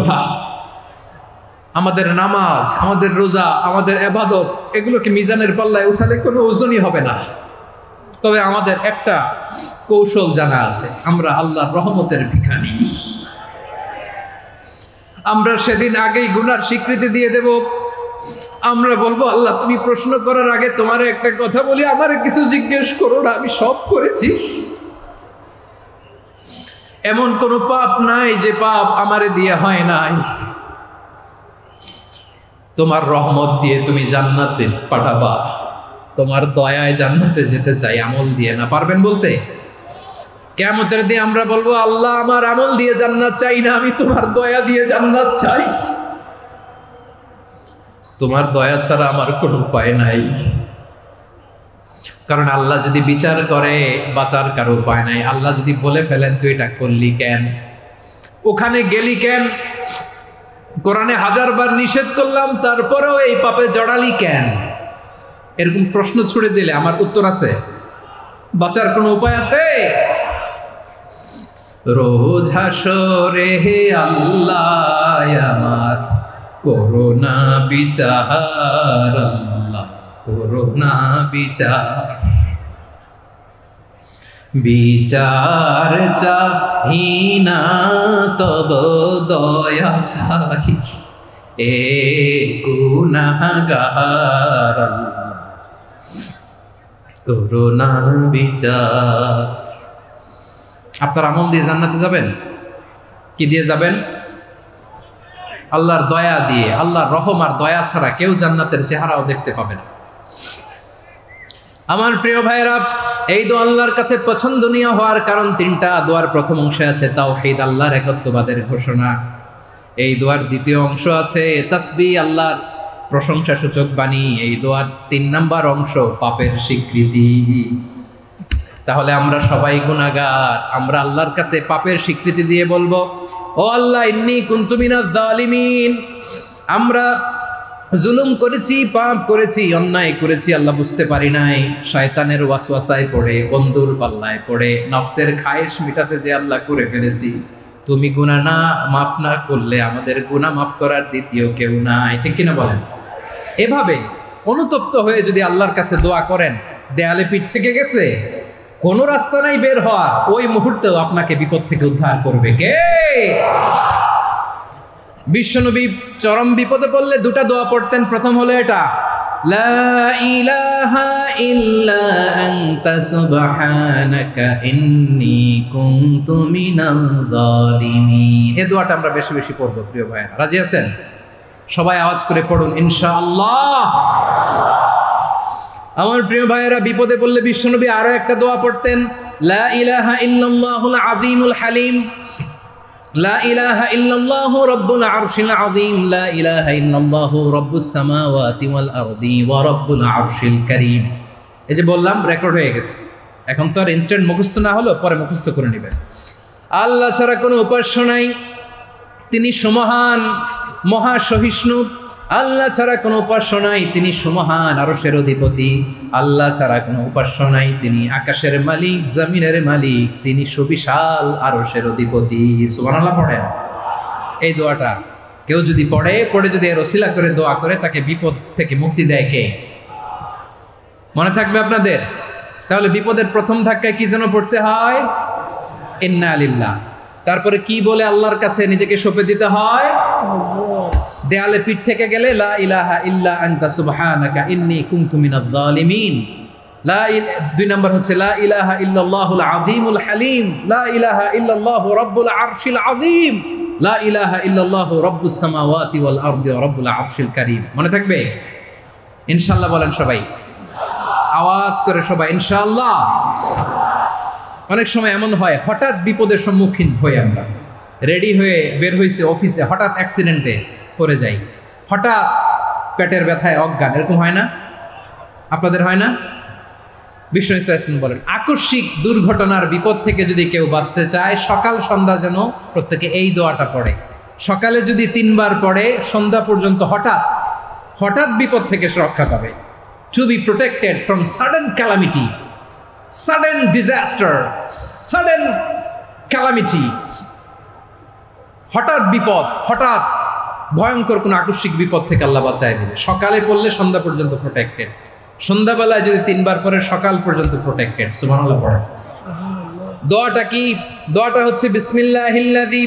আমাদের নামাজ, আমাদের রোজা, আমাদের ইবাদত এগুলোকে মিজানের পাল্লায় উঠালে কোনো ওজনই হবে না। তবে আমাদের একটা কৌশল জানা আছে, আমরা আল্লাহর রহমতের ভিখারি। আমরা সেদিন আগেই গুনার স্বীকৃতি দিয়ে দেব। আমরা বলবো, আল্লাহ তুমি প্রশ্ন করার আগে তোমারে একটা কথা বলি, আমারে কিছু জিজ্ঞেস করো না, আমি সব করেছি। এমন কোন পাপ নাই যে পাপ আমারে দিয়ে হয় নাই। তোমার রহমত দিয়ে তুমি জান্নাতে পাঠাবা, তোমার দয়ায় জান্নাতে যেতে চাই, আমল দিয়ে না। পারবেন বলতে? কিয়ামতের দিন আমরা বলবো, আল্লাহ আমার আমল দিয়ে জান্নাত চাই না, আমি তোমার দয়া দিয়ে জান্নাত চাই। তোমার দয়া ছাড়া আমার কোনো উপায় নাই। কারণ আল্লাহ যদি বিচার করে বাঁচার কারো উপায় নাই। আল্লাহ যদি বলে ফেলেন তুই এটা করলি কেন, ওখানে গেলি কেন, কোরআনে 1000 বার নিষেধ করলাম তারপরেও এই পাপে জড়ালি কেন, এরকম প্রশ্ন ছুড়ে দিলে আমার উত্তর আছে? বাঁচার কোনো উপায় আছে? রোজ হাসরে হে আল্লাহ আমার করোনা বিচার, আল্লাহ করোনা বিচার, বিচার চাহি না তব দয়া চাই, এ গুনাহগার করোনা বিচার। আপনার আমল দিয়ে জান্নাতে যাবেন? কি দিয়ে যাবেন? আল্লাহর দয়া দিয়ে। আল্লাহর রহম আর দয়া ছাড়া কেউ জান্নাতের চেহারাও দেখতে পাবে না। আমার প্রিয় ভাইরা, এই দোয়া আল্লাহর কাছে পছন্দনীয় হওয়ার কারণ 3টা। দোয়ার প্রথম অংশে আছে তাওহীদ, আল্লাহর একত্ববাদের ঘোষণা। এই দোয়ার দ্বিতীয় অংশ আছে তাসবিহ, আল্লাহর প্রশংসা সূচক বাণী। এই দোয়ার 3 নাম্বার অংশ পাপের স্বীকৃতি। তাহলে আমরা সবাই গুনাহগার। আমরা আল্লাহর কাছে পাপের স্বীকৃতি দিয়ে বলবো, ও আল্লাহ ইন্নী কুনতু মিনাজ জালিমিন, আমরা জুলুম করেছি, পাপ করেছি, অন্যায় করেছি, আল্লাহ বুঝতে পারি নাই, শয়তানের ওয়াসওয়াসায় পড়ে, বন্ধুর পাল্লায় পড়ে, নফসের খায়েশ মিটাতে যে আল্লাহ করে ফেলেছি। তুমি গুনাহ না মাফ না করলে আমাদের গুনাহ মাফ করার দ্বিতীয় কেউ নাই, ঠিক কিনা বলেন? এভাবে অনুতপ্ত হয়ে যদি আল্লাহর কাছে দোয়া করেন, দেয়ালে পিঠ থেকে গেছে, কোনো রাস্তা নাই বের হওয়া, ওই মুহূর্তেও আপনাকে বিপদ থেকে উদ্ধার করবে কে? বিশ্বনবী চরম বিপদে পড়লে 2টা দোয়া পড়তেন। প্রথম হলো এটা, লা ইলাহা ইল্লা আনতা সুবহানাকা ইন্নী কুনতু মিনাল জালিমিন। এই দোয়াটা আমরা বেশি বেশি পড়ব প্রিয় ভাইরা। রাজি আছেন? সবাই আওয়াজ করে পড়ুন ইনশাআল্লাহ। আমার প্রিয় ভাইয়েরা, বিপদে পড়লে বিশ্বনবী আরো একটা দোয়া পড়তেন, লা ইলাহা ইল্লাল্লাহুল আযীমুল হালিম, লা ইলাহা ইল্লাল্লাহু রাব্বুল আরশিল আযীম, লা ইলাহা ইল্লাল্লাহু রাব্বুস সামাওয়াতি ওয়াল আরদি ওয়া রাব্বুল আরশিল কারীম। এই যে বললাম, রেকর্ড হয়ে গেছে। এখন তো আর ইনস্ট্যান্ট মুখস্থ না হলো, পরে মুখস্থ করে নেবেন। আল্লাহ ছাড়া কোনো উপাস্য নাই, তিনি সুমহান, মহাসহিষ্ণু। আল্লাহ ছাড়া কোনো উপাস্য নাই, তিনি সুমহান, আরশের অধিপতি। আল্লাহ ছাড়া কোনো উপাস্য নাই, তিনি আকাশের মালিক, জমিনের মালিক, তিনি সুবিশাল আরশের অধিপতি। সুবহানাল্লাহ পড়েন। এই দোয়াটা কেউ যদি পড়ে যদি এর ওসিলা করে দোয়া করে, তাকে বিপদ থেকে মুক্তি দেয় কে? মনে থাকবে আপনাদের? তাহলে বিপদের প্রথম ধাক্কায় কি যেন পড়তে হয়? ইন্না লিল্লাহ। তারপরে কি বলে আল্লাহর কাছে নিজেকে সঁপে দিতে হয়? দেয়ালে পিঠ থেকে গেলে লা ইলাহা ইল্লা আনতা সুবহানাকা ইন্নী কুনতু মিনাজ জালিমিন। দুই নম্বর হচ্ছে লা ইলাহা ইল্লাল্লাহুল আযীমুল হালিম, লা ইলাহা ইল্লাল্লাহু রাব্বুল আরশিল আযীম, লা ইলাহা ইল্লাল্লাহু রাব্বুস সামাওয়াতি ওয়াল আরদি ওয়া রাব্বুল আরশিল কারীম। মনে থাকবে? ইনশাআল্লাহ বলেন সবাই, আওয়াজ করে সবাই ইনশাআল্লাহ। অনেক সময় এমন হয়, হঠাৎ বিপদের সম্মুখীন হই আমরা, রেডি হয়ে বের হয়েছে অফিসে, হঠাৎ অ্যাক্সিডেন্টে পড়ে যাই, হঠাৎ পেটের ব্যথায় অজ্ঞান, এরকম হয় না? আপনাদের হয় না? বিষ্ণু ইসলাম বলেন, আকস্মিক দুর্ঘটনার বিপদ থেকে যদি কেউ বাঁচতে চায়, সকাল সন্ধ্যা যেন প্রত্যেকে এই দোয়াটা পড়ে। সকালে যদি 3 বার পড়ে, সন্ধ্যা পর্যন্ত হঠাৎ হঠাৎ বিপদ থেকে সে রক্ষা পাবে। To be protected from sudden calamity, sudden disaster, sudden calamity, হঠাৎ বিপদ, হঠাৎ ভয়ঙ্কর কোন আকস্মিক বিপদ থেকে আল্লাহ বাঁচায় দিবে। সকালে পড়লে সন্ধ্যা পর্যন্ত প্রোটেক্টেড, সন্ধ্যাবেলায় যদি 3 বার পরে সকাল পর্যন্ত প্রোটেক্টেড। সুবহানাল্লাহ পড়ে। দোয়াটা কি? দোয়াটা হচ্ছে বিসমিল্লাহিল্লাযী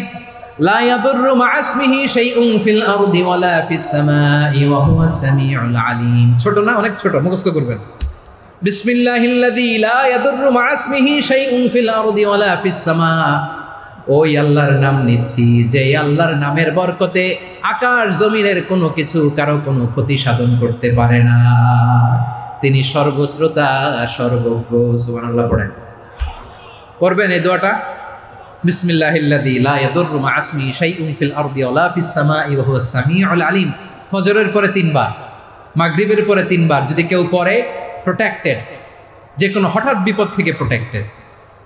লা ইয়াদুররু মা'a ইসমিহি শাইউন ফিল আরদি ওয়ালা ফিস সামাই ওয়া হুয়াস সামিউল আলিম। ছোট না? অনেক ছোট, মুখস্থ করবেন। বিসমিল্লাহিল্লাযী লা ইয়াদুররু মা'a ইসমিহি শাইউন ফিল আরদি ওয়ালা ফিস সামা। ওই আল্লাহর নাম নিচ্ছি, যে আল্লাহর নামের বরকতে আকাশ জমিনের কোনো কিছু কারো কোনো ক্ষতি সাধন করতে পারে না। তিনি সর্বশ্রোতা, সর্বজ্ঞ। সুবহানাল্লাহ পড়েন। করবেন এই দোয়াটা, বিসমিল্লাহিল্লাযী লা ইয়াদুররু মা'a ইসমিহি শাইউন ফিল আরদি ওয়ালা ফিস সামাই ওয়া হুয়াস সামিউল আলিম। ফজরের পরে 3 বার, মাগরিবের পরে 3 বার যদি কেউ পড়ে, প্রোটেক্টেড, যে কোনো হঠাৎ বিপদ থেকে প্রোটেক্টেড।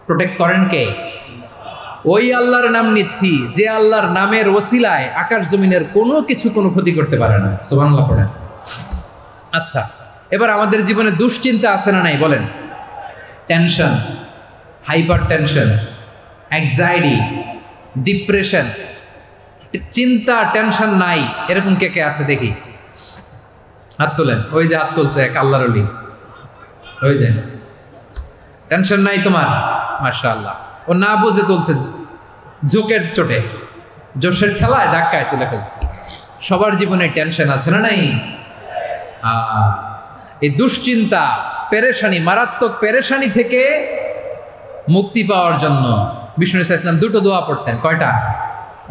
প্রোটেক্ট করেন কে? ওই আল্লাহর নাম নিচ্ছি, যে আল্লাহর নামের ওসিলায় আকাশ জমিনের কোনো কিছু কোনো ক্ষতি করতে পারে না। সুবহানাল্লাহ পড়েন। আচ্ছা, এবার আমাদের জীবনে দুশ্চিন্তা আছে না নাই বলেন? Tension, hyper tension, anxiety, depression, চিন্তা, টেনশন নাই এরকম কে কে আছে দেখি? হাত তোলেন। ওই যে হাত তুলছে এক আল্লাহর ওলি, ওই যে। টেনশন নাই তোমার? মাশাআল্লাহ। ও না বুঝে তুলছে, জোকের চোটে, জোশের ঠেলায় ধাক্কায় তুলে ফেলছে। সবার জীবনে টেনশন আছে না নাই? এই দুশ্চিন্তা, পেরেশানি, মারাত্মক পেরেশানি থেকে মুক্তি পাওয়ার জন্য বিষ্ণু ইসলাম 2টো দোয়া পড়তেন। কয়টা?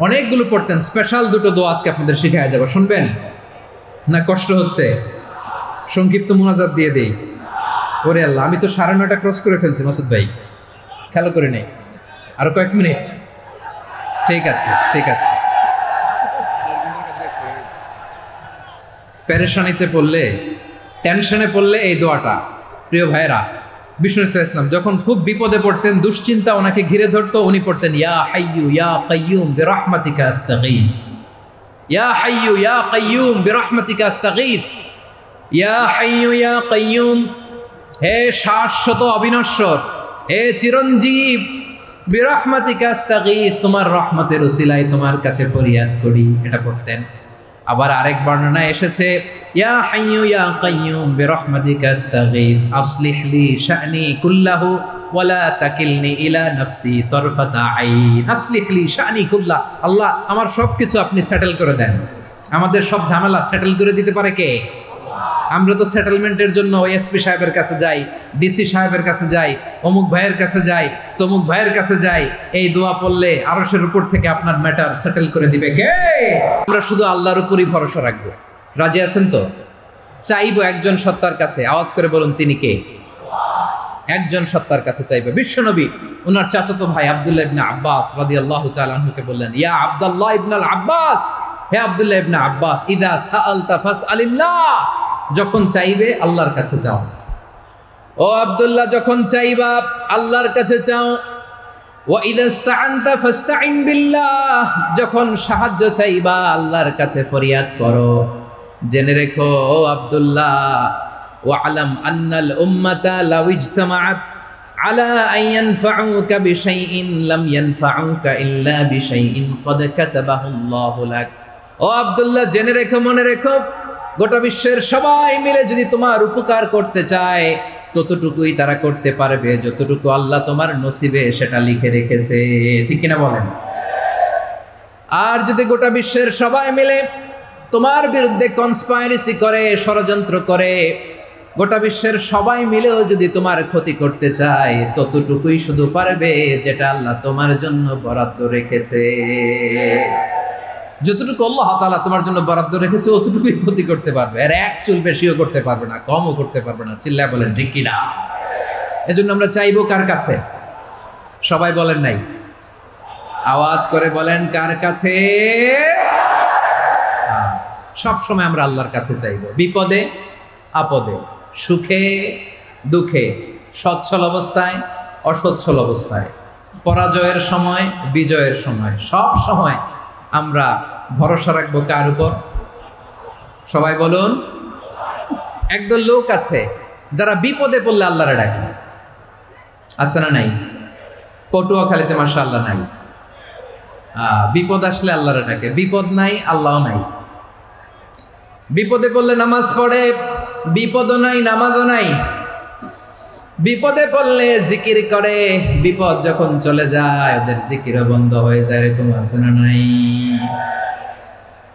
অনেকগুলো পড়তেন। স্পেশাল 2টো দোয়া আজকে আপনাদের শিখায় দেবো। শুনবেন না? কষ্ট হচ্ছে? সংক্ষিপ্ত মুনাজাত দিয়ে দেই। ওরে আল্লাহ, আমি তো 9:30 ক্রস করে ফেলছি মাসুদ ভাই, খেয়াল করে নেই। আরো কয়েক মিনিট? ঠিক আছে, ঠিক আছে। পেরেশানিতে পড়লে, টেনশনে পড়লে এই দোয়াটা, প্রিয় ভাইরা, বিষ্ণু ইসলাম যখন খুব বিপদে পড়তেন, দুশ্চিন্তা ওনাকে ঘিরে ধরতো, উনি পড়তেন ইয়া হাইয়ু ইয়া কাইয়ুম বিরহমাতিকা আস্তাগীথ, ইয়া হাইয়ু ইয়া কাইয়ুম বিরহমাতিকা আস্তাগীথ, ইয়া হাইয়ু ইয়া কাইয়ুম, হে শাশ্বত অবিনশ্বর, হে চিরঞ্জীব, বিরহমাতিকা আস্তাগীথ, তোমার রহমতের উসিলায় তোমার কাছে ফরিয়াদ করি। এটা পড়তেন। আবার আরেক বর্ণনায় এসেছে ইয়া হাইয়ু ইয়া কাইয়ুম বিরহমাতিকা আস্তাগীথ আসলিহ লি শা'নি কুল্লাহু ওয়া লা তাকিলনি ইলা নাফসি তারফাতা আইন। আসলিহ লি শা'নি কুল্লাহ, আল্লাহ আমার সবকিছু আপনি সেটেল করে দেন। আমাদের সব ঝামেলা সেটেল করে দিতে পারে কে? আমরা তো সেটেলমেন্টের জন্য এসপি সাহেবের কাছে যাই, ডিসি সাহেবের কাছে যাই, অমুক ভাইয়ের কাছে যাই, তমুক ভাইয়ের কাছে যাই। এই দোয়া পড়লে আরশের উপর থেকে আপনার ম্যাটার সেটেল করে দিবে কে? আমরা শুধু আল্লাহর উপরই ভরসা রাখবো। রাজি আছেন তো? চাইবো একজন সত্তার কাছে, আওয়াজ করে বলুন তিনি কে? একজন সত্তার কাছে চাইবো। বিশ্বনবী ওনার চাচাতো ভাই আব্দুল্লাহ ইবনে আব্বাস রাদিয়াল্লাহু তাআলা আনহুকে বললেন, ইয়া আব্দুল্লাহ ইবনে আব্বাস, হে আব্দুল্লাহ ইবনে আব্বাস, ইদা সাআলতা ফাসআলিল্লাহ, যখন চাইবে আল্লাহর কাছে যাও। ও আব্দুল্লাহ, যখন চাইবা আল্লাহর কাছে চাও। ওয়া ইদা ইসতাআনতা ফাসতাইন বিল্লাহ, যখন সাহায্য চাইবা আল্লাহর কাছে ফরিয়াদ করো। জেনে রেখো ও আব্দুল্লাহ, ওয়া'লাম আন্নাল উম্মাতা লাউ ইজতামাআত আলা আন ইয়ানফাউকা বিশাইইন লাম ইয়ানফাউকা ইল্লা বিশাইইন ক্বাদ কাতাবাহু আল্লাহু লাক। ও আব্দুল্লাহ, জেনে রেখো, মনে রেখো, গোটা বিশ্বের সবাই মিলে যদি তোমার উপকার করতে চায় ততটুকুই তারা করতে পারবে যতটুকু আল্লাহ তোমার নসিবে সেটা লিখে রেখেছে। ঠিক কিনা বলেন? আর যদি গোটা বিশ্বের সবাই মিলে তোমার বিরুদ্ধে কনস্পাইরেসি করে, ষড়যন্ত্র করে, গোটা বিশ্বের সবাই মিলেও যদি তোমার ক্ষতি করতে চায় ততটুকুই শুধু পারবে যেটা আল্লাহ তোমার জন্য বরাদ্দ রেখেছে। যতটুকু আল্লাহ তাআলা তোমার জন্য বরাদ্দ রেখেছে অতটুকুই ক্ষতি করতে পারবে, আর এক চুল বেশিও করতে পারবে না, কমও করতে পারবে না। চিল্লায় বলেন ঠিক কিনা? এজন্য আমরা চাইবো কার কাছে? সবাই বলেন নাই, আওয়াজ করে বলেন কার কাছে? সব সময় আমরা আল্লাহর কাছে চাইবো, বিপদে আপদে, সুখে দুঃখে, সচ্ছল অবস্থায় অসচ্ছল অবস্থায়, পরাজয়ের সময় বিজয়ের সময়, সব সময় আমরা ভরসা রাখবো কার উপর? সবাই বলুন। একদল লোক আছে যারা বিপদে পড়লে আল্লাহরে ডাকে, আছে না নাই? পটুয়াখালীতে মাশাআল্লাহ নাই। বিপদ আসলে আল্লাহরে ডাকে, বিপদ নাই আল্লাহও নাই। বিপদে পড়লে নামাজ পড়ে, বিপদও নাই নামাজও নাই। বিপদে পড়লে জিকির করে, বিপদ যখন চলে যায় ওদের জিকিরও বন্ধ হয়ে যায়। এরকম আছে না নাই?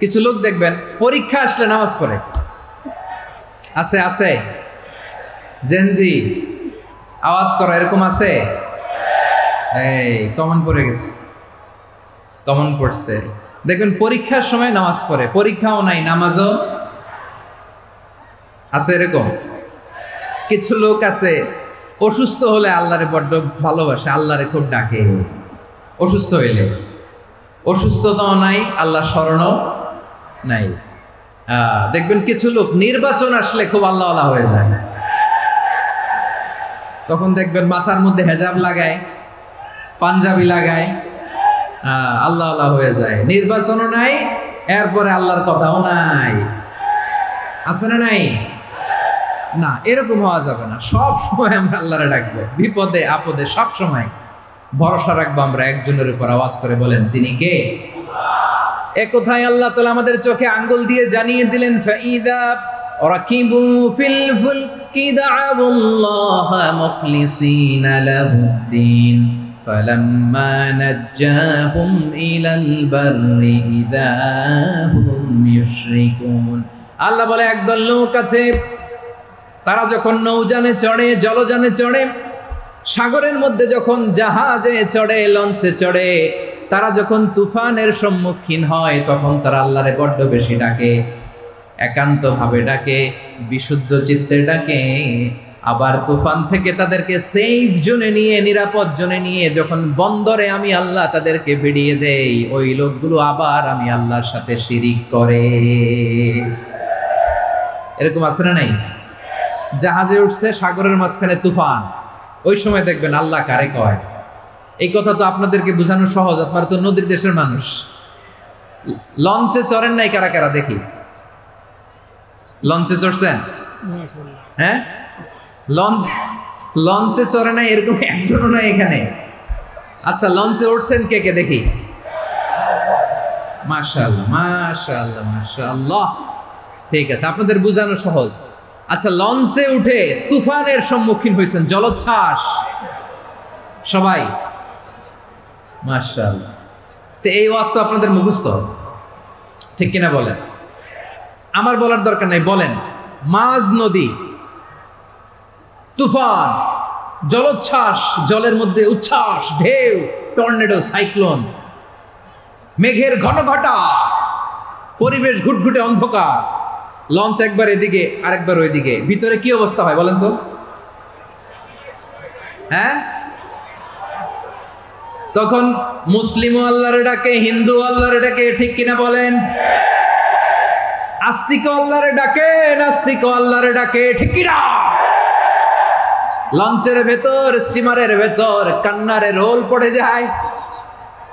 কিছু লোক দেখবেন পরীক্ষা আসলে নামাজ পড়ে, আছে আছে। জেনজি আওয়াজ করো, এরকম আছে? এই কমন পড়ে গেছে, কমন পড়ছে। দেখবেন পরীক্ষার সময় নামাজ পড়ে, পরীক্ষাও নাই নামাজও আছে। এরকম কিছু লোক আছে অসুস্থ হলে আল্লাহরে বড্ড ভালোবাসে, আল্লাহরে খুব ডাকে। অসুস্থ হইলে অসুস্থতাও নাই, আল্লাহ স্মরণও নাই। দেখবেন কিছু লোক নির্বাচন আসলে খুব আল্লাহওয়ালা হয়ে যায়, তখন দেখবেন মাথার মধ্যে হেজাব লাগায়, পাঞ্জাবি লাগায়, আল্লাহওয়ালা হয়ে যায়। নির্বাচনও নাই, এরপরে আল্লাহর কথাও নাই। আছে না নাই? না, এরকম হওয়া যাবে না। সব সময় আমরা আল্লাহরে ডাকবো, বিপদে আপদে সব সময় ভরসা রাখবো আমরা একজনের উপর। আওয়াজ করে বলেন তিনি কে? এ কথায় আল্লাহ তাআলা আমাদের চোখে আঙ্গুল দিয়ে জানিয়ে দিলেন, ফাইদা রাকিবু ফিল ফুলকি দা'উল্লাহা মুখলিসিনা লাহুদ্দিন ফালাম্মা নাজ্জাহুম ইলাল বাররি ইযা হুম ইউশরিকুন। আল্লাহ বলে একদল লোক আছে, তারা যখন নৌযানে চড়ে, জলযানে চড়ে, সাগরের মধ্যে যখন জাহাজে চড়ে, লঞ্চে চড়ে, তারা যখন তুফানের সম্মুখীন হয় তখন তারা আল্লাহরে বড্ড বেশি ডাকে, একান্তভাবে ডাকে, বিশুদ্ধ চিত্তে ডাকে। আবার তুফান থেকে তাদেরকে সেফ জোনে নিয়ে, নিরাপদ জোনে নিয়ে যখন বন্দরে আমি আল্লাহ তাদেরকে ভিড়িয়ে দেই, ওই লোকগুলো আবার আমি আল্লাহর সাথে শিরিক করে। এরকম আছে না নাই? জাহাজে উঠছে, সাগরের মাঝখানে তুফান, ওই সময় দেখবেন আল্লাহ কারে কয়। এই কথা তো আপনাদেরকে বোঝানো সহজ, আপনারা তো নদীর দেশের মানুষ। লঞ্চে চড়েন নাই কারা কারা দেখি? লঞ্চে চড়ছেন? হ্যাঁ, লঞ্চে চড়ে নাই এরকম একজনও নাই এখানে। আচ্ছা, লঞ্চে উঠছেন কে কে দেখি? মাশাআল্লাহ মাশাআল্লাহ মাশাআল্লাহ। ঠিক আছে, আপনাদের বোঝানো সহজ। আচ্ছা, লঞ্চে উঠে তুফানের সম্মুখীন হয়েছেন, জলোচ্ছ্বাস সবাই? মাশাআল্লাহ। তো এই ওয়াজ তো আপনাদের মুখস্থ, ঠিক কিনা বলেন? আমার বলার দরকার নাই, বলেন। মাঝ নদী, তুফান, জলোচ্ছ্বাস, জলের মধ্যে উচ্ছ্বাস, ঢেউ, টর্নেডো, সাইক্লোন, মেঘের ঘনঘটা, পরিবেশ ঘুটঘুটে অন্ধকার, লঞ্চ একবার এদিকে আরেকবার ওইদিকে, ভিতরে কি অবস্থা হয় বলেন তো? হ্যাঁ, তখন মুসলিম আল্লাহর ডাকে, হিন্দু আল্লাহর ডাকে, ঠিক কিনা বলেন? আস্তিক আল্লাহর ডাকে, নাস্তিক আল্লাহর ডাকে, ঠিক কিনা? লঞ্চের ভেতর, স্টিমারের ভেতর কান্নারে রোল পড়ে যায়,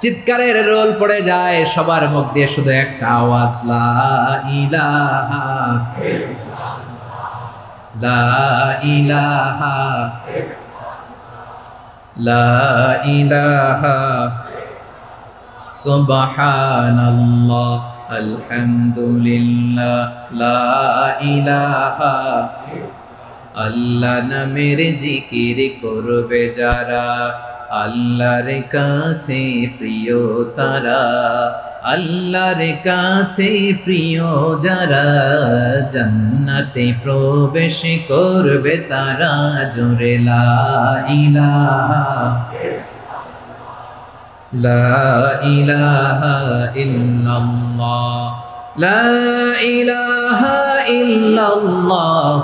চিৎকারের রোল পড়ে যায়, সবার মুখ দিয়ে শুধু একটা আওয়াজ, লা ইলাহা লা ইলাহা লা ইলাহা সুবহানাল্লাহ আলহামদুলিল্লাহ লা ইলাহা। আল্লাহ নামের জিকির করবে যারা, আল্লাহর কাছে প্রিয় তারা, আল্লাহর কাছে প্রিয় যারা, জান্নাতে প্রবেশ করবে তারা, জোরে লা ইলাহা লা ইলাহা ইল্লাল্লাহ লা ইলাহা ইল্লাল্লাহ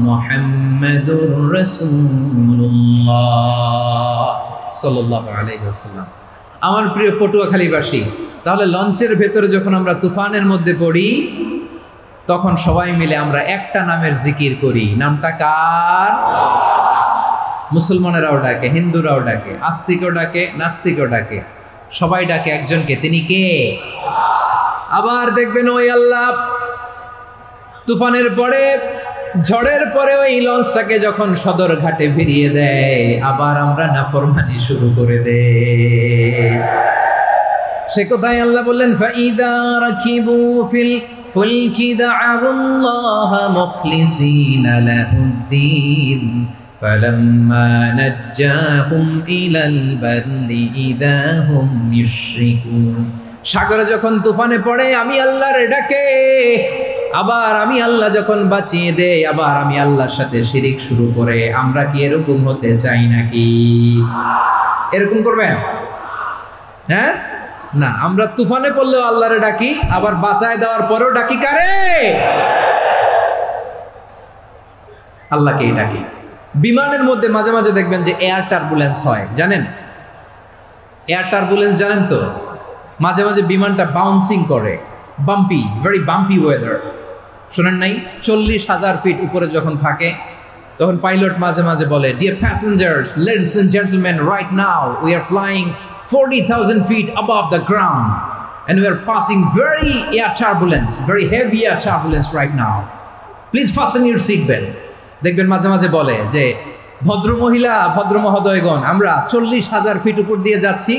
মুহাম্মাদুর রাসূলুল্লাহ সাল্লাল্লাহু আলাইহি ওয়াসাল্লাম। আমার প্রিয় পটুয়াখালীবাসী, তাহলে লঞ্চের ভেতরে যখন আমরা তুফানের মধ্যে পড়ি, তখন সবাই মিলে আমরা একটা নামের জিকির করি। নামটা কার? মুসলমানেরাও ডাকে, হিন্দুরাও ডাকে, আস্তিকও ডাকে, নাস্তিকও ডাকে, সবাই ডাকে একজনকে, তিনি কে? আবার দেখবেন ওই আল্লাহ তুফানের পরে, ঝড়ের পরে ওই লঞ্চটাকে যখন সদর ঘাটে ফিরিয়ে দেয়, আবার আমরা নাফরমানি শুরু করে দেই। সে কোথায় আল্লাহ বললেন, ফাইদা রাকিবু ফিল ফুলকি দা'আল্লাহ মুখলিসিনা লাহুদ্দিন ফালাম্মা নাজ্জাহুম ইলাল বাররি ইযা হুম ইউশরিকুন। সাগরে যখন তুফানে পড়ে আমি আল্লাহর ডাকে, আবার আমি আল্লাহ যখন বাঁচিয়ে দেই, আবার আমি আল্লাহর সাথে শিরিক শুরু করে। আমরা কি এরকম হতে চাই নাকি? এরকম করবেন? হ্যাঁ না, আমরা তুফানে পড়লেও আল্লাহরে ডাকি, আবার বাঁচায় দেওয়ার পরেও ডাকি কারে? আল্লাহকেই ডাকি। বিমানের মধ্যে মাঝে মাঝে দেখবেন যে এয়ার টার্বুলেন্স হয়, জানেন? এয়ার টার্বুলেন্স জানেন তো? মাঝে মাঝে বিমানটা বাউন্সিং করে, বাম্পি, ভেরি বাম্পি ওয়েদার। শোনেন নাই? 40,000 ফিট উপরে যখন থাকে, তখন পাইলট মাঝে মাঝে বলে, dear passengers, ladies and gentleman, right now we are flying 40,000 feet above the ground and we are passing very air turbulence, very heavy air turbulence right now. Please fasten your seat belt. দেখবেন মাঝে মাঝে বলে যে, ভদ্র মহিলা, ভদ্র মহোদয়গণ, আমরা 40,000 ফিট উপর দিয়ে যাচ্ছি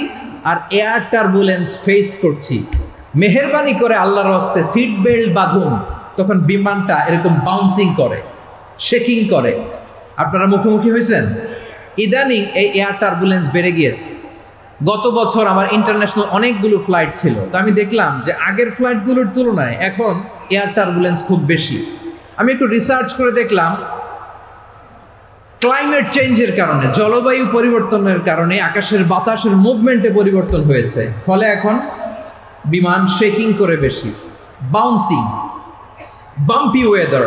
আর এয়ার টার্বুলেন্স ফেস করছি, মেহেরবানি করে আল্লাহর হস্তে সিট বেল্ট বাঁধুন। তখন বিমানটা এরকম বাউন্সিং করে, শেকিং করে। আপনারা মুখোমুখি হয়েছেন? ইদানিং এই এয়ার টার্বুলেন্স বেড়ে গিয়েছে। গত বছর আমার ইন্টারন্যাশনাল অনেকগুলো ফ্লাইট ছিল, তো আমি দেখলাম যে আগের ফ্লাইটগুলোর তুলনায় এখন এয়ার টার্বুলেন্স খুব বেশি। আমি একটু রিসার্চ করে দেখলাম, ক্লাইমেট চেঞ্জের কারণে, জলবায়ু পরিবর্তনের কারণে আকাশের বাতাসের মুভমেন্টে পরিবর্তন হয়েছে, ফলে এখন বিমান শেকিং করে বেশি, বাউন্সিং, বাম্পি ওয়েদার।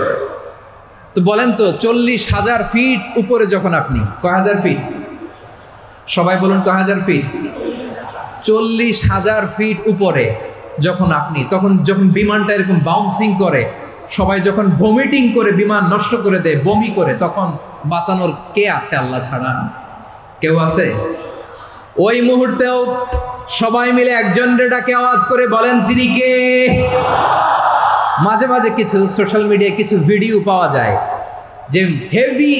তো বলেন তো, 40,000 ফিট উপরে যখন আপনি, কয় হাজার ফিট? সবাই বলুন কয় হাজার ফিট? 40,000 ফিট উপরে যখন আপনি, তখন যখন বিমানটা এরকম বাউন্সিং করে, সবাই যখন ভমিটিং করে বিমান নষ্ট করে দেয়, বমি করে, তখন বাঁচানোর কে আছে আল্লাহ ছাড়া? কেউ আছে? ওই মুহূর্তেও সবাই মিলে একজনের ডাকে আওয়াজ করে বলেন, তিনি কে? মাঝে মাঝে কিছু সোশ্যাল মিডিয়ায় কিছু ভিডিও পাওয়া যায় যে হেভি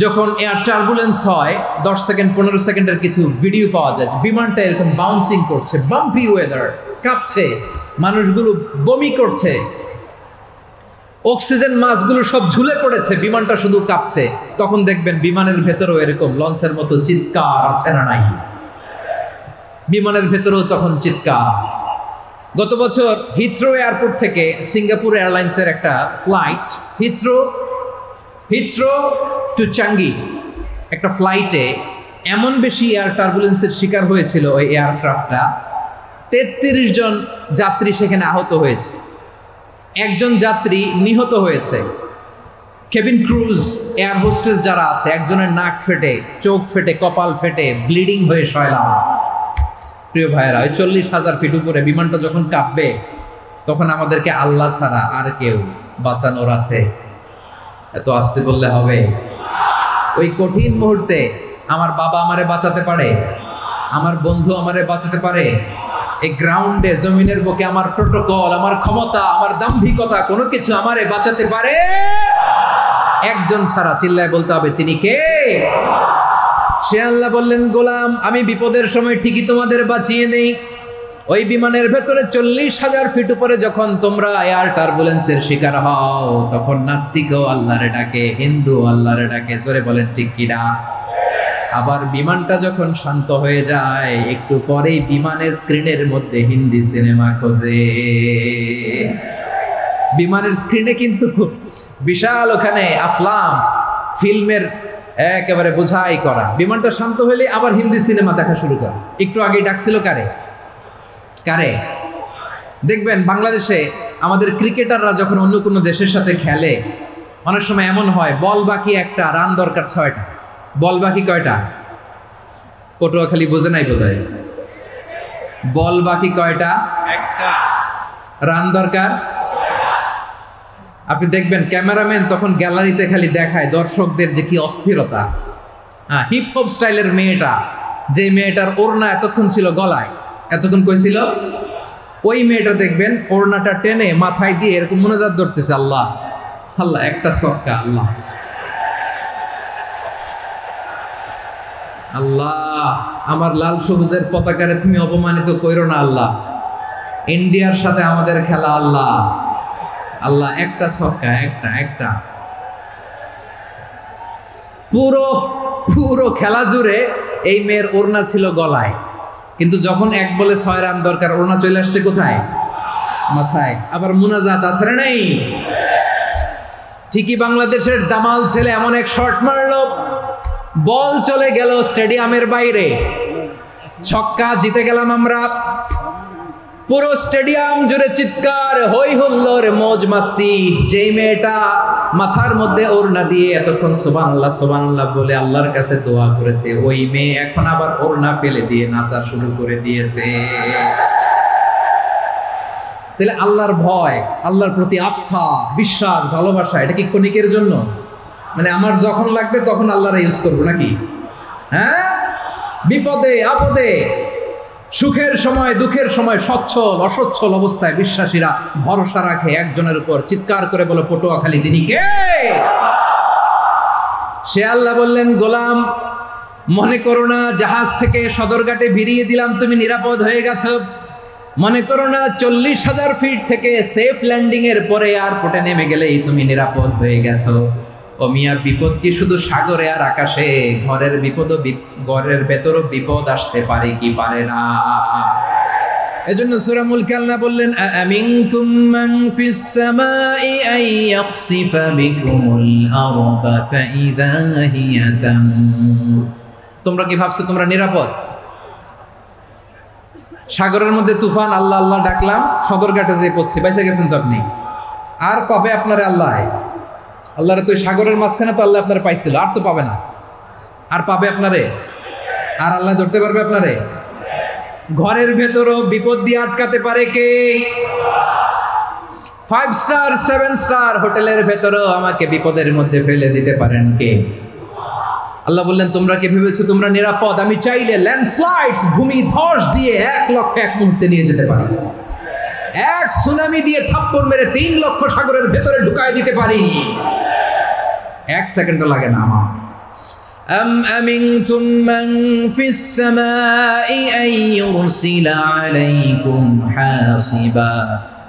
যখন এয়ার টার্বুলেন্স হয়, 10 সেকেন্ড 15 সেকেন্ডের কিছু ভিডিও পাওয়া যায়, বিমানটা এরকম বাউন্সিং করছে, বাম্পি ওয়েদার, কাঁপছে, মানুষগুলো বমি করছে, অক্সিজেন মাসগুলো সব ঝুলে পড়েছে, বিমানটা শুধু কাঁপছে। তখন দেখবেন বিমানের ভেতরেও এরকম লঞ্চের মতো চিৎকার আছে না নাই? বিমানের ভেতরেও তখন চিৎকার। গত বছর হিথ্রো এয়ারপোর্ট থেকে সিঙ্গাপুর এয়ারলাইন্সের একটা ফ্লাইট, হিথ্রো টু চাঙ্গি, একটা ফ্লাইটে এমন বেশি এয়ার টার্বুলেন্সের শিকার হয়েছিল ওই এয়ারক্রাফটটা, 33 জন যাত্রী সেখানে আহত হয়েছে। একজন যাত্রী নিহত হয়েছে। কেবিন ক্রুজ এয়ার হোস্টেস যারা আছে, একজনের নাক ফেটে, চোখ ফেটে, কপাল ফেটে, ব্লিডিং হয়ে শয়লাম। প্রিয় ভাইয়েরা, ওই 40,000 ফিট উপরে বিমানটা যখন কাঁপবে, তখন আমাদেরকে আল্লাহ ছাড়া আর কেউ বাঁচানোর আছে? এত আসতে বললে হবে? ওই কঠিন মুহূর্তে আমার বাবা আমারে বাঁচাতে পারে, আমার বন্ধু আমারে বাঁচাতে পারে। এই গ্রাউন্ডে, জমিনের বুকে আমার প্রোটোকল, আমার ক্ষমতা, আমার দাম্ভিকতা কোনো কিছু আমারে বাঁচাতে পারে? একজন ছাড়া। চিল্লায় বলতে হবে, তিনি কে? সে আল্লাহ বললেন, গোলাম আমি বিপদের সময় ঠিকই তোমাদের বাঁচিয়ে নেই। ওই বিমানের ভেতরে 40,000 ফিট উপরে যখন তোমরা এয়ার টার্বুলেন্সের শিকার হও, তখন নাস্তিকও আল্লাহরে ডাকে, হিন্দু আল্লাহরে ডাকে। জোরে বলেন ঠিক কিনা? আবার বিমানটা যখন শান্ত হয়ে যায়, একটু পরেই বিমানের স্ক্রিনের মধ্যে হিন্দি সিনেমা খোঁজে। বিমানের স্ক্রিনে কিন্তু বিশাল ওখানে আফলাম ফিল্মের একেবারে বোঝাই করা। বিমানটা শান্ত হলে আবার হিন্দি সিনেমা দেখা শুরু করে। একটু আগেই ডাকছিল কারে? কারে? দেখবেন বাংলাদেশে আমাদের ক্রিকেটাররা যখন অন্য কোনো দেশের সাথে খেলে, অনেক সময় এমন হয় বল বাকি একটা, রান দরকার 6টা। বল বাকি কয়টা? পটুয়াখালী বোঝে নাই বোধহয়। বল বাকি কয়টা? একটা। রান দরকার। আপনি দেখবেন ক্যামেরাম্যান তখন গ্যালারিতে খালি দেখায় দর্শকদের যে কি অস্থিরতা। হ্যাঁ, হিপ হপ স্টাইলের মেয়েটা, যে মেয়েটার ওড়না এতক্ষণ ছিল গলায়, এতক্ষণ কইছিল, ওই মেয়েটা দেখবেন ওড়নাটা টেনে মাথায় দিয়ে এরকম মুনাজাত ধরতেছে, আল্লাহ আল্লাহ, একটা সক্কা, আল্লাহ আল্লাহ, আমার লাল সবুজের পতাকারে তুমি অপমানিত কইরো না আল্লাহ, ইন্ডিয়ার সাথে আমাদের খেলা আল্লাহ আল্লাহ, একটা ছক্কা, একটা। পুরো খেলা জুড়ে এই মেয়ের ওড়না ছিল গলায়, কিন্তু যখন 1 বলে 6 রান দরকার, ওড়না চলে আসছে কোথায়? মাথায়। আবার মুনাজাত আছে না নাই? ঠিকই বাংলাদেশের দামাল ছেলে এমন এক শট মারলো, বল চলে গেল স্টেডিয়ামের বাইরে, ছক্কা, জিতে গেলাম আমরা। পুরো স্টেডিয়াম জুড়ে চিৎকার, হই হুল্লোর, মৌজ মাস্তি। যেই মেয়েটা মাথার মধ্যে ওড়না দিয়ে এতক্ষণ সুবহানাল্লাহ সুবহানাল্লাহ বলে আল্লাহর কাছে দোয়া করেছে, ওই মেয়ে এখন আবার ওড়না ফেলে দিয়ে নাচা শুরু করে দিয়েছে। তাহলে আল্লাহর ভয়, আল্লাহর প্রতি আস্থা, বিশ্বাস, ভালোবাসা, এটা কি ক্ষণিকের জন্য? মানে আমার যখন লাগবে তখন আল্লাহর ইউজ করবো নাকি? হ্যাঁ, বিপদে আপদে, সুখের সময় দুঃখের সময়, সচ্ছল অসচ্ছল অবস্থায় বিশ্বাসীরা ভরসা রাখে একজনের উপর। চিৎকার করে বলো, পটুয়াখালী তিনি কে? সে আল্লাহ বললেন, গোলাম মনে করো না জাহাজ থেকে সদরঘাটে ভিড়িয়ে দিলাম, তুমি নিরাপদ হয়ে গেছো। মনে করো না 40,000 ফিট থেকে সেফ ল্যান্ডিং এর পরে এয়ারপোর্টে নেমে গেলেই তুমি নিরাপদ হয়ে গেছো। ও মিয়া, বিপদ কি শুধু সাগরে আর আকাশে? ঘরের বিপদ, ঘরের ভেতরও বিপদ আসতে পারে কি পারে না? এজন্য সূরা মুলক আল্লাহ বললেন, আমিনতুম মান ফিস সামাই আন ইয়াখসিফা বিকুমুল আরদা ফাইযা হিয়া তামুর। তোমরা কি ভাবছো তোমরা নিরাপদ? সাগরের মধ্যে তুফান, আল্লাহ আল্লাহ ডাকলাম, সদরঘাটে যেয়ে পড়ছি, বাইসে গেছেন তো আপনি। আর পাবে আপনারে আল্লাহ? আল্লাহরে তো সাগরের মাঝখানে তো আল্লাহ আপনার পাইছিল, আর তো পাবে না। আর পাবে আপনারে? আর আল্লাহ ধরতে পারবে আপনারে? ঘরের ভেতরও বিপদ দিয়ে আটকাতে পারে কে? 5 স্টার 7 স্টার হোটেলের ভেতরও আমাকে বিপদের মধ্যে ফেলে দিতে পারেন কে? আল্লাহ বললেন, তোমরা কি ভেবেছো তোমরা নিরাপদ? আমি চাইলে ল্যান্ডস্লাইডস, ভূমি ধস দিয়ে 1 লক্ষ 1 মুহূর্তে নিয়ে যেতে পারি। 1 সুনামি দিয়ে থাপ্পড় মেরে 3 লক্ষ সাগরের ভেতরে ঢুকায় দিতে পারি। 1 সেকেন্ডও লাগে না আমার। আম আমিনতুম মান ফিস সামাই আন ইউরসিলা আলাইকুম হাসিবা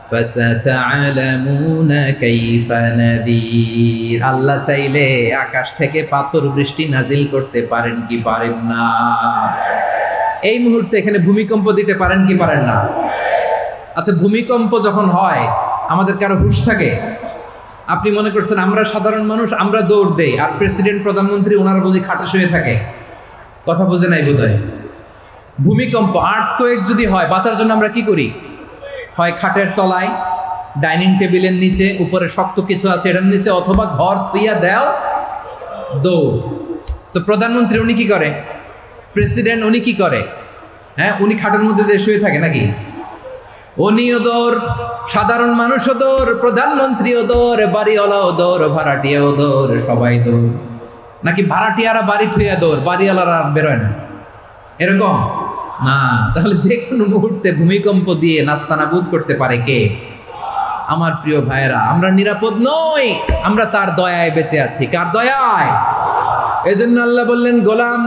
ফাসাতা'লামুনা কাইফা নাযীর। আল্লাহ চাইলে আকাশ থেকে পাথর বৃষ্টি নাজিল করতে পারেন কি পারেন না? এই মুহূর্তে এখানে ভূমিকম্প দিতে পারেন কি পারেন না? আচ্ছা, ভূমিকম্প যখন হয় আমাদের কারো হুঁশ থাকে? আপনি মনে করছেন আমরা সাধারণ মানুষ, আমরা দৌড় দেই, আর প্রেসিডেন্ট প্রধানমন্ত্রী ওনারা বুঝি খাটে শুয়ে থাকে? কথা বুঝে নাই বোধহয়। ভূমিকম্প, আর্থকোয়েক যদি হয়, বাঁচার জন্য আমরা কি করি? হয় খাটের তলায়, ডাইনিং টেবিলের নিচে, উপরে শক্ত কিছু আছে এটার নিচে, অথবা ঘর থুইয়া দেও দৌড়। তো প্রধানমন্ত্রী উনি কি করে, প্রেসিডেন্ট উনি কি করে? হ্যাঁ, উনি খাটের মধ্যে যে শুয়ে থাকে নাকি? উনিও দৌড়, সাধারণ মানুষও দৌড়, প্রধানমন্ত্রীও দৌড়, বাড়িওয়ালাও দৌড়, ভাড়াটিয়াও দৌড়, সবাই দৌড়। নাকি ভাড়াটিয়ারা বাড়ি থুইয়া দৌড়, বাড়িওয়ালারা আর বেরোয় না? এরকম না। তাহলে যে কোনো মুহূর্তে ভূমিকম্প দিয়ে নাস্তানাবুদ করতে পারে কে? আমার প্রিয় ভাইয়েরা, আমরা নিরাপদ নই, আমরা তার দয়ায় বেঁচে আছি। কার দয়ায়? এজন্য আল্লাহ বললেন, গোলাম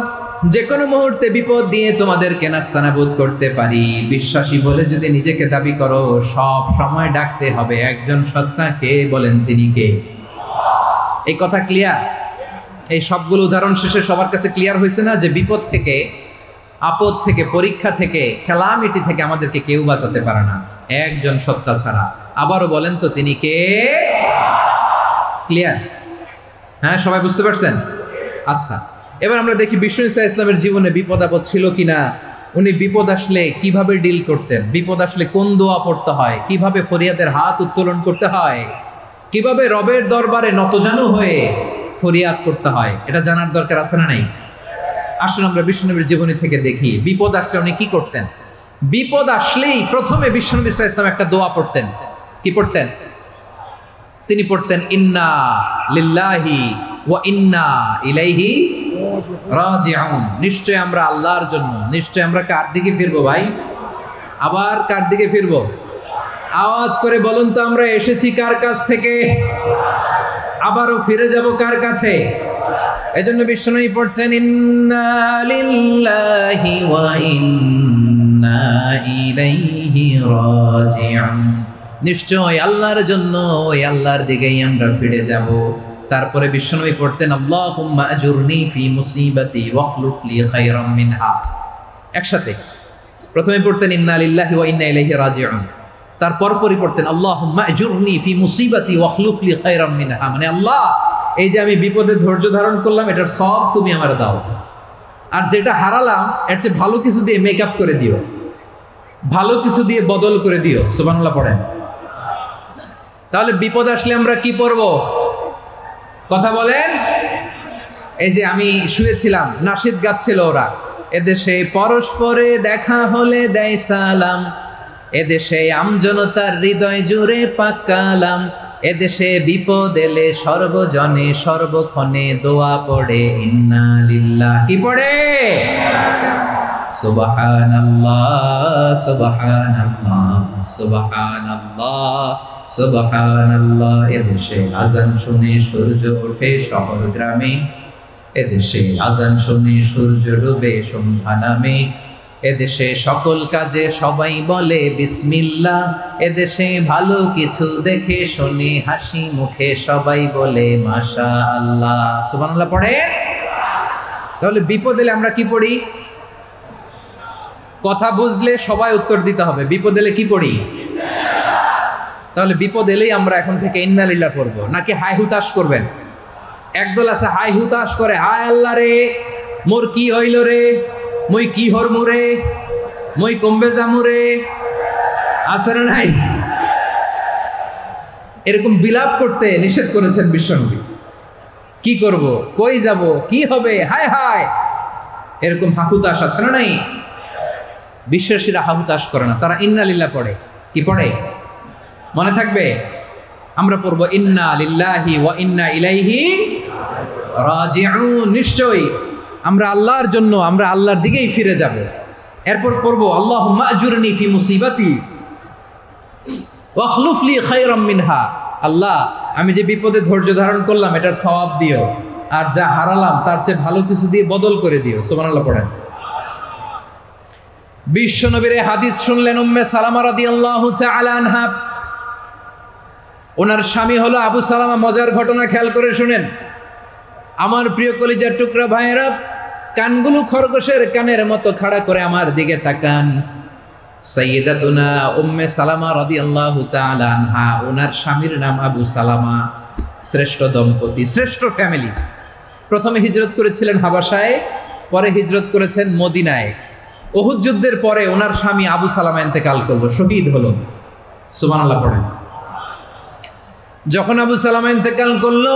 যে কোনো মুহূর্তে বিপদ দিয়ে তোমাদেরকে নাস্তানাবুদ করতে পারি। বিশ্বাসী বলে যদি নিজেকে দাবি করো, সব সময় ডাকতে হবে একজন সত্তাকে। বলেন তিনি কে? এই কথা ক্লিয়ার? এই সবগুলো উদাহরণ শেষে সবার কাছে ক্লিয়ার হয়েছে না যে বিপদ থেকে, আপদ থেকে, পরীক্ষা থেকে, ক্যালামিটি থেকে আমাদেরকে কেউ বাঁচাতে পারে না একজন সত্তা ছাড়া। আবারও বলেন তো তিনি কে? ক্লিয়ার? হ্যাঁ, সবাই বুঝতে পারছেন? আচ্ছা, এবার আমরা দেখি বিষ্ণু ইসা ইসলামের জীবনে বিপদ আপদ ছিল কিনা। উনি বিপদ আসলে কিভাবে ডিল করতেন, বিপদ আসলে কোন দোয়া পড়তে হয়, কিভাবে ফরিয়াদের হাত উত্তোলন করতে হয়, কিভাবে রবের দরবারে নতজানু হয়ে ফরিয়াদ করতে হয়, এটা জানার দরকার আছে না নাই? আসুন আমরা বিষ্ণুনবীর জীবনী থেকে দেখি বিপদ আসলে উনি কি করতেন। বিপদ আসলেই প্রথমে বিষ্ণু ইসা ইসলাম একটা দোয়া পড়তেন। কি পড়তেন? তিনি পড়তেন ইন্না লিল্লাহি ওয়া ইন্না ইলাইহি রাজিউন। নিশ্চয় আমরা আল্লাহর জন্য, নিশ্চয় আমরা কার দিকে ফিরবো ভাই? আবার কার দিকে ফিরবো? আওয়াজ করে বলুন তো, আমরা এসেছি কার কাছ থেকে, আবারও ফিরে যাব কার কাছে? এজন্য বিষ্ণুই পড়ছেন ইন্না লিল্লাহি ওয়া ইন্না ইলাইহি রাজিউন। নিশ্চয় আল্লাহর জন্য, ওই আল্লাহর দিকেই আমরা ফিরে যাব। তারপরে বিশ্বনবী পড়তেন আল্লাহুম্মা আজুরনি ফি মুসিবাতি ওয়াখলুফ লি খায়রাম মিনহা। একসাথে প্রথমে পড়তেন ইন্না লিল্লাহি ওয়া ইন্না ইলাইহি রাজিউন, তারপর পরই পড়তেন আল্লাহুম্মা আজুরনি ফি মুসিবাতি ওয়াখলুফ লি খায়রাম মিনহা। মানে আল্লাহ, এই যে আমি বিপদে ধৈর্য ধারণ করলাম, এটার সব তুমি আমার দাও, আর যেটা হারালাম এর চেয়ে ভালো কিছু দিয়ে মেকআপ করে দিও, ভালো কিছু দিয়ে বদল করে দিও। সুবহানাল্লাহ পড়েন। তাহলে বিপদ আসলে আমরা কি পড়বো? কথা বলেন। এই যে আমি শুয়েছিলাম, নাশিদ গাচ্ছিল ওরা, এদেশে পরস্পরে দেখা হলে দেয় সালাম, এদেশে আমজনতার হৃদয় জুড়ে পাকালাম, এদেশে বিপদ এলে সর্বজনে সর্বক্ষণে দোয়া পড়ে ইন্না লিল্লাহ। কি পড়ে? সুবহানাল্লাহ সুবহানাল্লাহ সুবহানাল্লাহ সুবহানাল্লাহ। এদেশে আজান শুনে সূর্য ওঠে শহর গ্রামে, এদেশে আজান শুনে সূর্য ডুবে সন্ধ্যা নামে, এদেশে সকল কাজে সবাই বলে বিসমিল্লাহ, এদেশে ভালো কিছু দেখে শুনে হাসি মুখে সবাই বলে মাশাআল্লাহ। সুবহানাল্লাহ পড়ে। তাহলে বিপদ এলে আমরা কি পড়ি? কথা বুঝলে সবাই উত্তর দিতে হবে। বিপদ এলে কি পড়ি? তাহলে বিপদ এলেই আমরা এখন থেকে ইন্না লিল্লাহ পড়ব, নাকি হাই হুতাশ করবেন? একদল আছে হাই হুতাশ করে, হায় আল্লাহ রে মোর কি হইল রে, মই কি হরমু রে, মই কমবে জামু রে, আছে না নাই? এরকম বিলাপ করতে নিষেধ করেছেন বিশ্বনবী। কি করব, কই যাব, কি হবে, হায় হায়, এরকম হাহুতাশ আছে না নাই? বিশ্বাসীরা হাহুতাশ করে না, তারা ইন্না লিল্লাহ পড়ে। কি পড়ে মনে থাকবে? আমরা পড়বো ইন্না লিল্লাহি ওয়া ইন্না ইলাইহি রাজিউন। নিশ্চয়ই আমরা আল্লাহর জন্য, আমরা আল্লাহর দিকেই ফিরে যাব। এরপর পড়বো আল্লাহুম্মা আজুরনি ফি মুসিবাতি ওয়াখলুফ লি খায়রাম মিনহা। আল্লাহ, আমি যে বিপদে ধৈর্য ধারণ করলাম এটার সওয়াব দিও, আর যা হারালাম তার চেয়ে ভালো কিছু দিয়ে বদল করে দিও। সুবহানাল্লাহ পড়েন। বিশ্বনবীর হাদিস শুনলেন উম্মে সালামা রাদিয়াল্লাহু তাআলা আনহা। ওনার স্বামী হলো আবু সালামা। মজার ঘটনা খেয়াল করে শুনেন আমার প্রিয় কলিজার টুকরা ভাইয়েরা। কানগুলো খরগোশের কানের মতো খাড়া করে আমার দিকে তাকান। সাইয়্যিদাতুনা উম্মে সালামা রাদিয়াল্লাহু তাআলা আনহা, ওনার স্বামীর নাম আবু সালামা। শ্রেষ্ঠ দম্পতি, শ্রেষ্ঠ ফ্যামিলি। প্রথমে হিজরত করেছিলেন হাবাসায়, পরে হিজরত করেছেন মদিনায়। উহুদ যুদ্ধের পরে ওনার স্বামী আবু সালামা ইন্তেকাল করলো, শহীদ হলো। সুবহানাল্লাহ পড়েন। যখন আবু সালামা ইন্তেকাল করলো,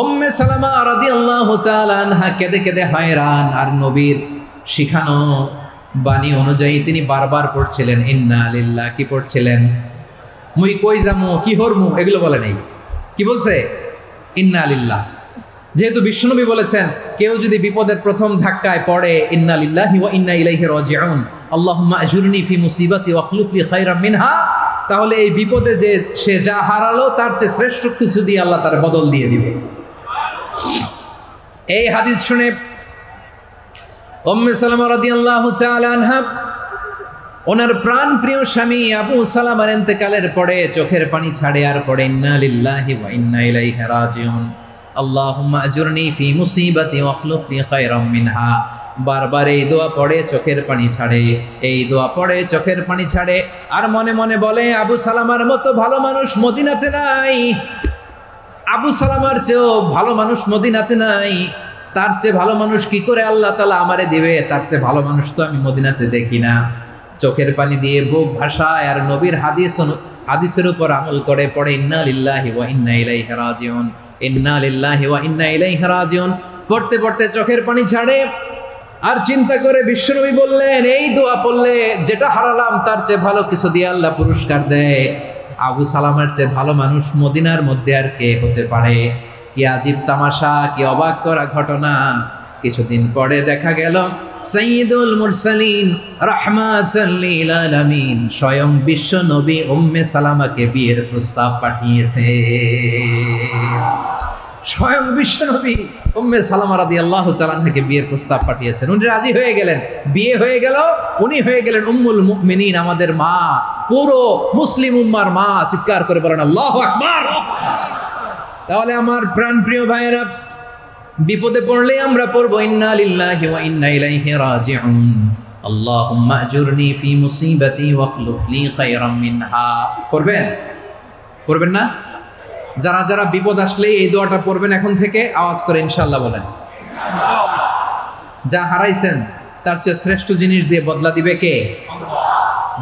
উম্মে সালামা রাদিয়াল্লাহু তাআলা আনহা কেঁদে কেঁদে হয়রান। আর নবীর শিখানো বাণী অনুযায়ী তিনি বারবার পড়ছিলেন ইন্না লিল্লাহ। কি পড়ছিলেন? মুই কই যামু, কি হরমু, এগুলো বলে নাই। কি বলছে? ইন্না লিল্লাহ। যেহেতু বিশ্বনবী বলেছেন কেউ যদি বিপদের প্রথম ধাক্কায় পড়ে ইন্না লিল্লাহি ওয়া ইন্না ইলাইহি রাজিউন, আল্লাহুম্মা আজুরনি ফি মুসিবাতি ওয়া আখলুফ লি খায়রাম মিনহা, তাহলে এই বিপদে যে সে যা হারালো তার চেয়ে শ্রেষ্ঠ কিছু দিয়ে আল্লাহ তার বদল দিয়ে দিবে। এই হাদিস শুনে উম্মে সালামা রাদিয়াল্লাহু তাআলা আনহা ওনার প্রাণ প্রিয় স্বামী আবু সালামার ইন্তেকালের পরে চোখের পানি ছাড়ে আর পড়ে ইন্না লিল্লাহি ওয়া ইন্না ইলাইহি রাজিউন, আল্লাহুম্মা আজুরনি ফি মুসিবাতি ওয়া আখলুফ লি খায়রাম মিনহা। বারবার এই দোয়া পড়ে চোখের পানি ছাড়ে, এই দোয়া পড়ে চোখের পানি ছাড়ে, আর মনে মনে বলে আবু সালামার মতো ভালো মানুষ মদিনাতে নাই, আবু সালামার চেয়েও ভালো মানুষ মদিনাতে নাই, তার চেয়ে ভালো মানুষ কি করে আল্লাহ তাআলা আমারে দিবে, তার চেয়ে ভালো মানুষ তো আমি মদিনাতে দেখি না। চোখের পানি দিয়ে বুক ভাসায় আর নবীর হাদিসের উপর আমল করে পড়ে ইন্না লিল্লাহি ওয়া ইন্না ইলাইহি রাজিউন, ইন্না লিল্লাহি ওয়া ইন্না ইলাইহি রাজিউন। পড়তে পড়তে চোখের পানি ছাড়ে আর চিন্তা করে বিশ্বনবী বললেন এই দোয়া পড়লে যেটা হারালাম তার চেয়ে ভালো কিছু দিয়ে আল্লাহ পুরস্কার দেয়। আবু সালামের চেয়ে ভালো মানুষ মদিনার মধ্যে আর কে হতে পারে? কি আজীব তামাশা, কি অবাক করা ঘটনা। কিছুদিন পরে দেখা গেল সাইয়্যিদুল মুরসালিন রাহমাতাল লিল আলামিন স্বয়ং বিশ্ব নবী উম্মে সালামাকে বিয়ের প্রস্তাব পাঠিয়েছে। স্বয়ং বিশ্ব নবী উম্মে সালামা রাদিয়াল্লাহু তাআলা থেকে বিয়ের প্রস্তাব পাঠিয়েছেন। উনি রাজি হয়ে গেলেন, বিয়ে হয়ে গেল, উনি হয়ে গেলেন উম্মুল মুমিনিন, আমাদের মা, পুরো মুসলিম উম্মার মা। চিৎকার করে বলেন আল্লাহু আকবার। তাহলে আমার প্রাণপ্রিয় ভাইয়েরা, বিপদে পড়লে আমরা পড়বো ইন্না লিল্লাহি ওয়া ইন্না ইলাইহি রাজিউন, আল্লাহুম্মা আজুরনি ফি মুসিবাতি ওয়া আখলুফ লি খায়রাম মিনহা। পড়বেন? পড়বেন না? যারা যারা বিপদ আসলে এই দোয়াটা পড়বেন এখন থেকে আওয়াজ করে ইনশাআল্লাহ বলেন। যা হারাইছেন তার চেয়ে শ্রেষ্ঠ জিনিস দিয়ে বদলা দিবে কে?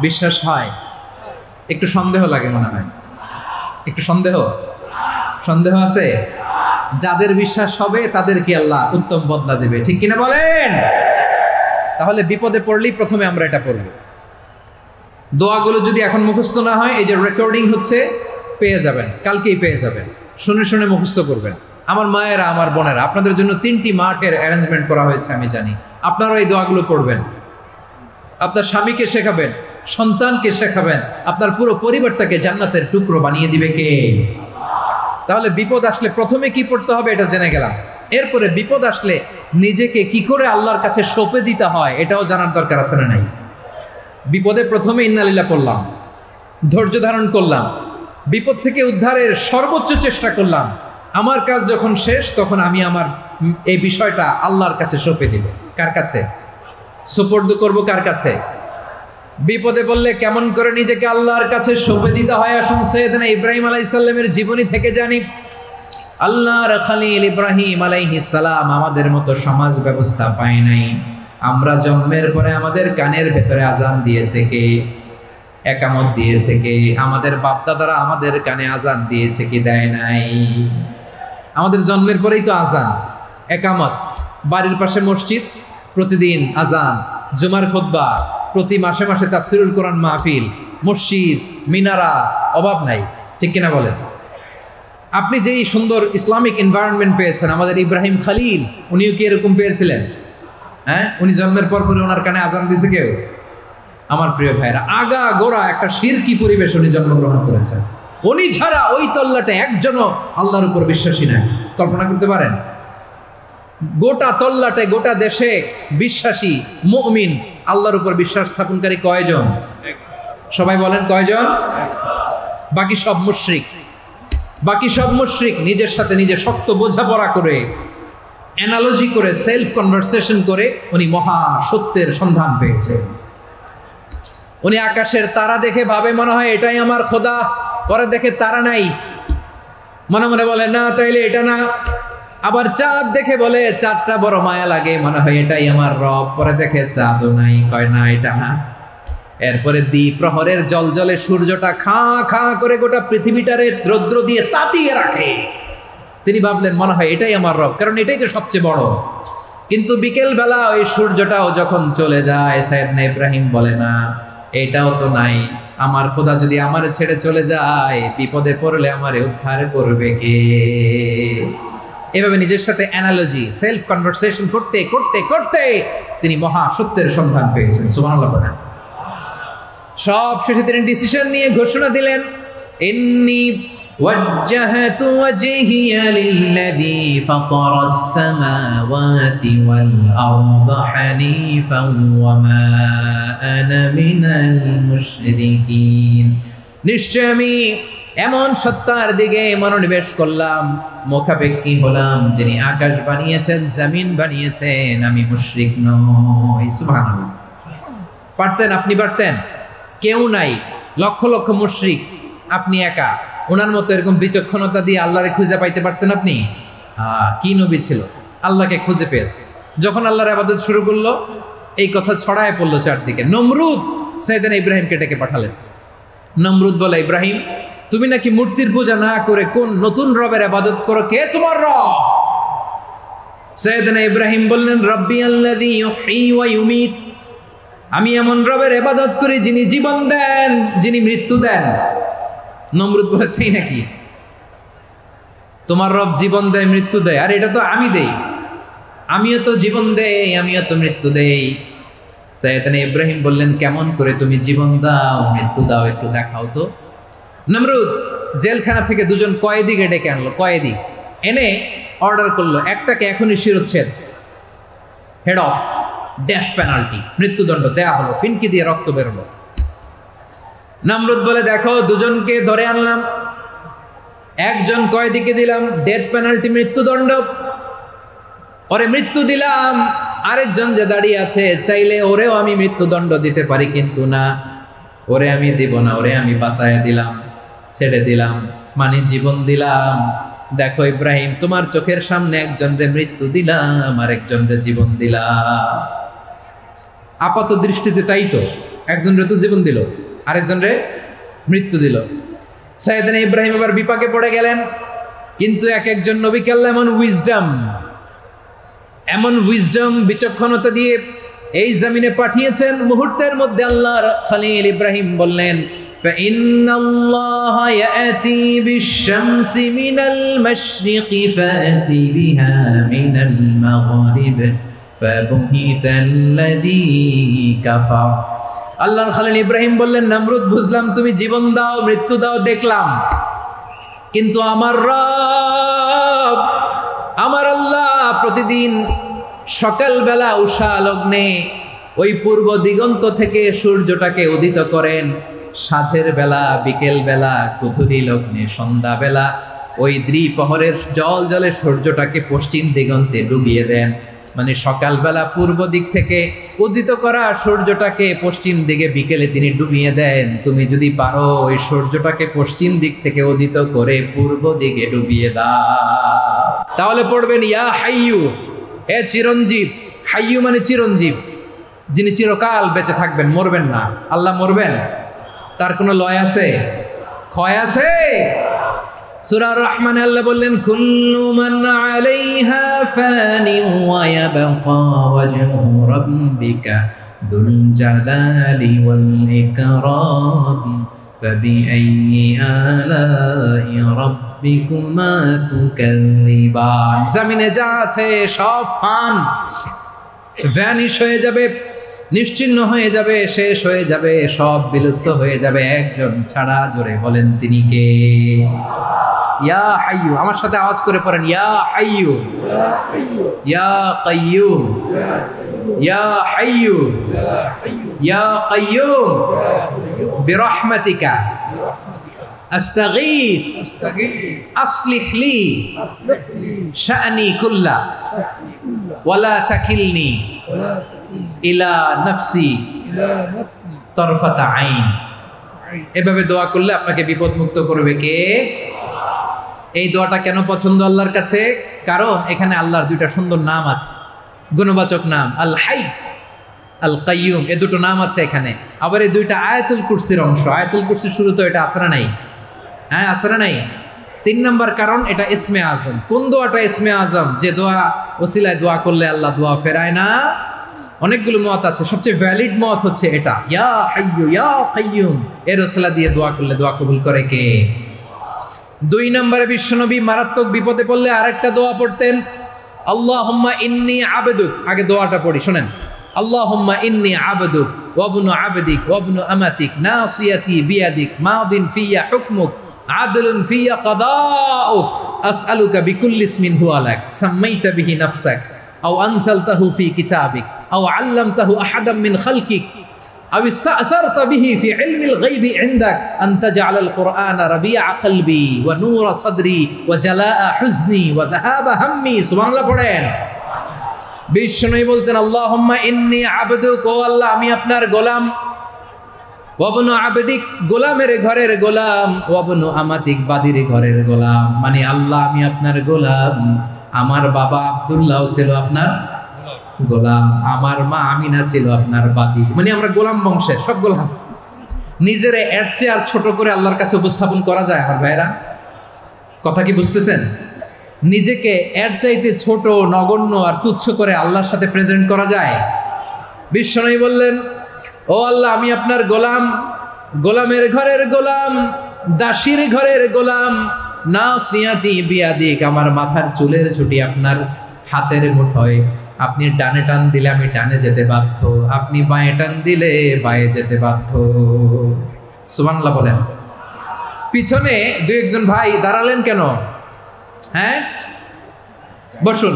বিশ্বাস হয়? একটু সন্দেহ লাগে মনে হয়, একটু সন্দেহ আছে? যাদের বিশ্বাস হবে তাদেরকে আল্লাহ উত্তম বদলা দেবে, ঠিক কিনা বলেন? তাহলে বিপদে পড়লেই প্রথমে আমরা এটা পড়ব। দোয়াগুলো যদি এখন মুখস্থ না হয়, এই যে রেকর্ডিং হচ্ছে, পেয়ে যাবেন, কালকেই পেয়ে যাবেন। শুনে শুনে মুখস্থ করবেন। আমার মায়েরা, আমার বোনেরা, আপনাদের জন্য 3টি মাঠের অ্যারেঞ্জমেন্ট করা হয়েছে, আমি জানি। আপনারাও এই দোয়াগুলো পড়বেন, আপনার স্বামীকে শেখাবেন, সন্তানকে শেখাবেন, আপনার পুরো পরিবারটাকে জান্নাতের টুকরো বানিয়ে দিবে কে? তাহলে বিপদ আসলে প্রথমে কি পড়তে হবে এটা জেনে গেলাম। এরপরে বিপদ আসলে নিজেকে কি করে আল্লাহর কাছে সঁপে দিতে হয় এটাও জানার দরকার আছে না নাই? বিপদে প্রথমে ইন্না লিল্লাহ পড়লাম, ধৈর্য ধারণ করলাম, বিপদ থেকে উদ্ধারের সর্বোচ্চ চেষ্টা করলাম। আমার কাজ যখন শেষ তখন আমি আমার এই বিষয়টা আল্লাহর কাছে সঁপে দিব। কার কাছে সুপর্দ করব? কার কাছে? বিপদে বললে কেমন করে নিজেকে আল্লাহর কাছে সঁপে দিতে হয় আসুন সাইয়েদনা ইব্রাহিম আলাইহিস সালামের জীবনী থেকে জানি। আল্লাহর খলিল ইব্রাহিম আলাইহিস সালাম আমাদের মতো সমাজ ব্যবস্থা পায় নাই। আমরা জন্মের পরে আমাদের কানের ভেতরে আজান দিয়েছে কে? একামত দিয়েছে কে? আমাদের বাপদাদারা আমাদের কানে আজান দিয়েছে কি? দেয় নাই। আমাদের জন্মের পরেই তো আজান, একামত, বাড়ির পাশে মসজিদ, প্রতিদিন আজান, জুমার খুতবা, প্রতি মাসে মাসে তাফসিরুল কোরআন মাহফিল, মসজিদ, মিনারা, অভাব নাই, ঠিক কিনা বলেন? আপনি যেই সুন্দর ইসলামিক এনভায়রনমেন্ট পেয়েছেন, আমাদের ইব্রাহিম খলিল উনিও কি এরকম পেয়েছিলেন? হ্যাঁ, উনি জন্মের পর পরে ওনার কানে আজান দিয়েছে কেউ? আমার প্রিয় ভাইরা, আগা গোড়া একটা শিরকি পরিবেশ উনি জন্মগ্রহণ করেছেন। উনি ছাড়া ওই তল্লাটে একজনও আল্লাহর উপর বিশ্বাসী নাই। কল্পনা করতে পারেন? গোটা তল্লাটে, গোটা দেশে বিশ্বাসী মুমিন, আল্লাহর উপর বিশ্বাস স্থাপনকারী কয়জন? সবাই বলেন কয়জন? বাকি সব মুশরিক। বাকি সব মুশরিক নিজের সাথে নিজে শক্ত বোঝাপড়া করে, অ্যানালজি করে, সেলফ কনভারসেশন করে উনি মহা সত্যের সন্ধান পেয়েছে। উনি আকাশের তারা দেখে ভাবে মনে হয় এটাই আমার খোদা, পরে দেখে তারা নাই, মনে মনে বলে না তাইলে এটা না। আবার চাঁদ দেখে বলে চাঁদটা বড় মায়া লাগে, মনে হয় এটাই আমার রব, পরে দেখে চাঁদও নাই, কয় না এটা না। এরপরে দ্বিপ্রহরের জলজলে সূর্যটা খাঁ খাঁ করে গোটা পৃথিবীটারে রৌদ্র দিয়ে তাতিয়ে রাখে। তিনি ভাবলেন মনে হয় এটাই আমার রব, কারণ এটাই তো সবচেয়ে বড়। কিন্তু বিকেল বেলা ওই সূর্যটাও যখন চলে যায়, সাইয়েদনা ইব্রাহিম বলে না এটাও তো নাই, আমার খোদা যদি আমারে ছেড়ে চলে যায়, বিপদে পড়লে আমারে উদ্ধার করবে কে? এভাবে নিজের সাথে অ্যানালজি, সেলফ কনভারসেশন করতে করতে করতে তিনি মহা সত্যের সন্ধান পেয়েছেন। সুবহানাল্লাহ বলেন। সব শেষে তিনি ডিসিশন নিয়ে ঘোষণা দিলেন, ইন্নী ওয়াজ্জাহতু ওয়াজহিয়া লিল্লাযী ফাতারাস সামাওয়াতি ওয়াল আরদা হানিফান ওয়া মা আনা মিনাল মুশরিকিন। নিশ্চয় আমি এমন সত্তার দিকে মনোনিবেশ করলাম, মুখাপেক্ষী হলাম যিনি আকাশ বানিয়েছেন, জমিন বানিয়েছেন, আমি মুশরিক নই। সুবহানাল্লাহ। পারতেন, আপনি পারতেন? কেউ নাই, লক্ষ লক্ষ মুশরিক, আপনি একা। ওনার মতো এরকম বিচক্ষণতা দিয়ে আল্লাহরে খুঁজে পাইতে পারতেন আপনি? কি নবী ছিল, আল্লাহকে খুঁজে পেয়েছে। যখন আল্লাহর ইবাদত শুরু করলো, এই কথা ছড়ায় পড়লো চারদিকে। নমরুদ সাইয়েদনা ইব্রাহিমকে ডেকে পাঠালেন। নমরুদ বলে, ইব্রাহিম তুমি নাকি মূর্তির পূজা না করে কোন নতুন রবের ইবাদত করো, কে তোমার রব? সাইয়েদনা ইব্রাহিম বললেন, রব্বি আল্লাযী ইউহয়ী ওয়া ইউমীত, আমি এমন রবের ইবাদত করি যিনি জীবন দেন, যিনি মৃত্যু দেন। নমরুদ বলে, তাই নাকি? তোমার রব জীবন দেয়, মৃত্যু দেয়, আর এটা তো আমি দেই। আমিও তো জীবন দেই, আমিও তো মৃত্যু দেই। সাইয়েদনা ইব্রাহিম বললেন, কেমন করে তুমি জীবন দাও, মৃত্যু দাও, একটু দেখাও তো। নমরুদ জেলখানা থেকে দুজন কয়েদিকে ডেকে আনলো। কয়েদি এনে অর্ডার করলো, একটাকে এখনই শিরোচ্ছেদ, হেড অফ, ডেথ পেনাল্টি, মৃত্যুদণ্ড দেয়া হলো। ফিনকি দিয়ে রক্ত বেরোলো। নমরুদ বলে, দেখো দুজনকে ধরে আনলাম, একজন কয়েদিকে দিলাম ডেথ পেনাল্টি, মৃত্যুদণ্ড, ওরে মৃত্যু দিলাম। আরেকজন যে দাঁড়িয়ে আছে, চাইলে ওরেও আমি মৃত্যুদণ্ড দিতে পারি, কিন্তু না, ওরে আমি দিব না, ওরে আমি বাঁচায় দিলাম, ছেড়ে দিলাম, মানে জীবন দিলাম। দেখো ইব্রাহিম, তোমার চোখের সামনে একজনরে মৃত্যু দিলাম, আরেকজনরে জীবন দিলাম। আপাত দৃষ্টিতে তাই তো, একজনরে তো জীবন দিল, আরেকজনরে মৃত্যু দিল। সাইয়েদনা ইব্রাহিম আবার বিপাকে পড়ে গেলেন। কিন্তু এক একজন নবীকে আল্লাহ এমন উইজডম, বিচক্ষণতা দিয়ে এই জমিনে পাঠিয়েছেন। মুহূর্তের মধ্যে আল্লাহর খলিল ইব্রাহিম বললেন, فإن الله يأتي بالشمس من المشرق فأتي بها من المغرب فبهت الذي كفر। আল্লাহর খলিল ইব্রাহিম বললেন, নমরুদ বুঝলাম তুমি জীবন দাও, মৃত্যু দাও, দেখলাম, কিন্তু আমার রব, আমার আল্লাহ প্রতিদিন সকালবেলা উষা লগ্নে ওই পূর্ব দিগন্ত থেকে সূর্যটাকে উদিত করেন, সাঁঝের বেলা, বিকেল বেলা, কুথুরি লগ্নে, সন্ধ্যা বেলা ওই দ্বিপ্রহরের জলে সূর্যটাকে পশ্চিম দিগন্তে ডুবিয়ে দেন। মানে সকালবেলা পূর্ব দিক থেকে উদিত করা সূর্যটাকে পশ্চিম দিকে বিকেলে তিনি ডুবিয়ে দেন। তুমি যদি পারো ওই সূর্যটাকে পশ্চিম দিক থেকে উদিত করে পূর্ব দিকে ডুবিয়ে দাও, তাহলে পড়বেন ইয়া হাইয়ু, হে চিরঞ্জীব। হাইয়ু মানে চিরঞ্জীব, যিনি চিরকাল বেঁচে থাকবেন, মরবেন না। আল্লাহ মরবেন? তার কোনো লয় আছে, ক্ষয় আছে? সূরা রহমানে আল্লাহ বললেন, কুল্লু মান আলাইহা ফানি ওয়া ইয়াবকা ওয়াজহু রাব্বিকা যুল জালালি ওয়াল ইকরাম ফাবিআইয়ি আলাই রাব্বিকুমা তুকাল্লিবান। জমিনে যা আছে সব ফান, ভ্যানিশ হয়ে যাবে, নিশ্চিহ্ন হয়ে যাবে, শেষ হয়ে যাবে, সব বিলুপ্ত হয়ে যাবে, একজন ছাড়া। জোরে বলেন তিনি কে? ইয়া হাইয়ু। আমার সাথে আওয়াজ করে পড়েন, ইয়া হাইয়ু, ইয়া কাইয়ুম, ইয়া হাইয়ু, ইয়া কাইয়ুম বিরহমাতিকা আস্তাগীথ আসলিহ লি শা'নি কুল্লা ওয়ালা তাকিলনি ইলা নাফসি তরফাতা আইন। এভাবে দোয়া করলে আপনাকে বিপদ মুক্ত করবে কে? এই দোয়াটা কেন পছন্দ আল্লাহর কাছে? কারণ এখানে আল্লাহর দুইটা সুন্দর নাম আছে, গুণবাচক নাম, আল হাই আল কাইয়ুম, এ দুটো নাম আছে এখানে। আবার এই দুইটা আয়াতুল কুরসির অংশ। আয়াতুল কুরসির শুরু তো এটা আছে না নাই? হ্যাঁ, আছে না নাই? 3 নাম্বার কারণ এটা ইসমে আজম। কোন দোয়াটা ইসমে আজম? যে দোয়া ওসিলায় দোয়া করলে আল্লাহ দোয়া ফেরায় না। অনেকগুলো মত আছে, সবচেয়ে ভ্যালিড মত হচ্ছে এটা, ইয়া হাইয়্যু ইয়া কাইয়্যুম, এর ওসিলা দিয়ে দোয়া করলে দোয়া কবুল করে কে? 2 নম্বরে বিশ্বনবী মারাত্মক বিপদে পড়লে আরেকটা দোয়া পড়তেন, আল্লাহুম্মা ইন্নী আবদুক। আগে দোয়াটা পড়ি, শুনেন। আল্লাহুম্মা ইন্নী আবদুক ওয়া ইবনু আবদিক ওয়া ইবনু আমাতিক নাসিয়াতি বিয়াদিক মাদিন ফিয়া হুকমুক আদলুন ফিয়া কাদাউক আসআলুকা বিকুল্লি ইসমিন হুয়া লাক সাম্মাইতা বিহি নাফসাক আও আনজালতাহু ফি কিতাবিক আও আল্লামতাহু আহাদাম মিন খালকিক আও ইস্তা'সারতা বিহি ফি ইলমিল গায়বি ইনদাক আন তাজআলাল কুরআনা রাবিআ কলবি ওয়া নূরা সাদরি ওয়া জালাআ হুজনি ওয়া যাহাবা হাম্মি। সুবহানাল্লাহ পড়েন। বিশ্বনবী বলতেন, আল্লাহুম্মা ইন্নী আবদুক, ও আল্লাহ আমি আপনার গোলাম, ওয়া ইবনু আবদিক, গোলামের ঘরের গোলাম, ওয়া ইবনু আমাতিক, বাদীর ঘরের গোলাম। মানে আল্লাহ আমি আপনার গোলাম, আমার বাবা আব্দুল্লাহ ছিল আপনার গোলাম, আমার মা আমিনা ছিল আপনার বাদী। মানে আমরা গোলাম বংশের, সব গোলাম। নিজের এর চেয়ে আর ছোট করে আল্লাহর কাছে উপস্থাপন করা যায় আমার ভাইরা? কথা কি বুঝতেছেন? নিজেকে এর চাইতে ছোট, নগণ্য আর তুচ্ছ করে আল্লাহর সাথে প্রেজেন্ট করা যায়? বিশ্বনবী বললেন, ও আল্লাহ আমি আপনার গোলাম, গোলামের ঘরের গোলাম, দাসীর ঘরের গোলাম, নাসিয়াতি বিয়াদিক, আমার মাথার চুলের ছুটি আপনার হাতের মুঠোয়। আপনি ডানে টান দিলে আমি ডানে যেতে বাধ্য, আপনি বাঁয়ে টান দিলে বাঁয়ে যেতে বাধ্য। সুবহানাল্লাহ বলেন। পিছনে 2-1 ভাই দাঁড়ালেন কেন? হ্যাঁ, বসুন।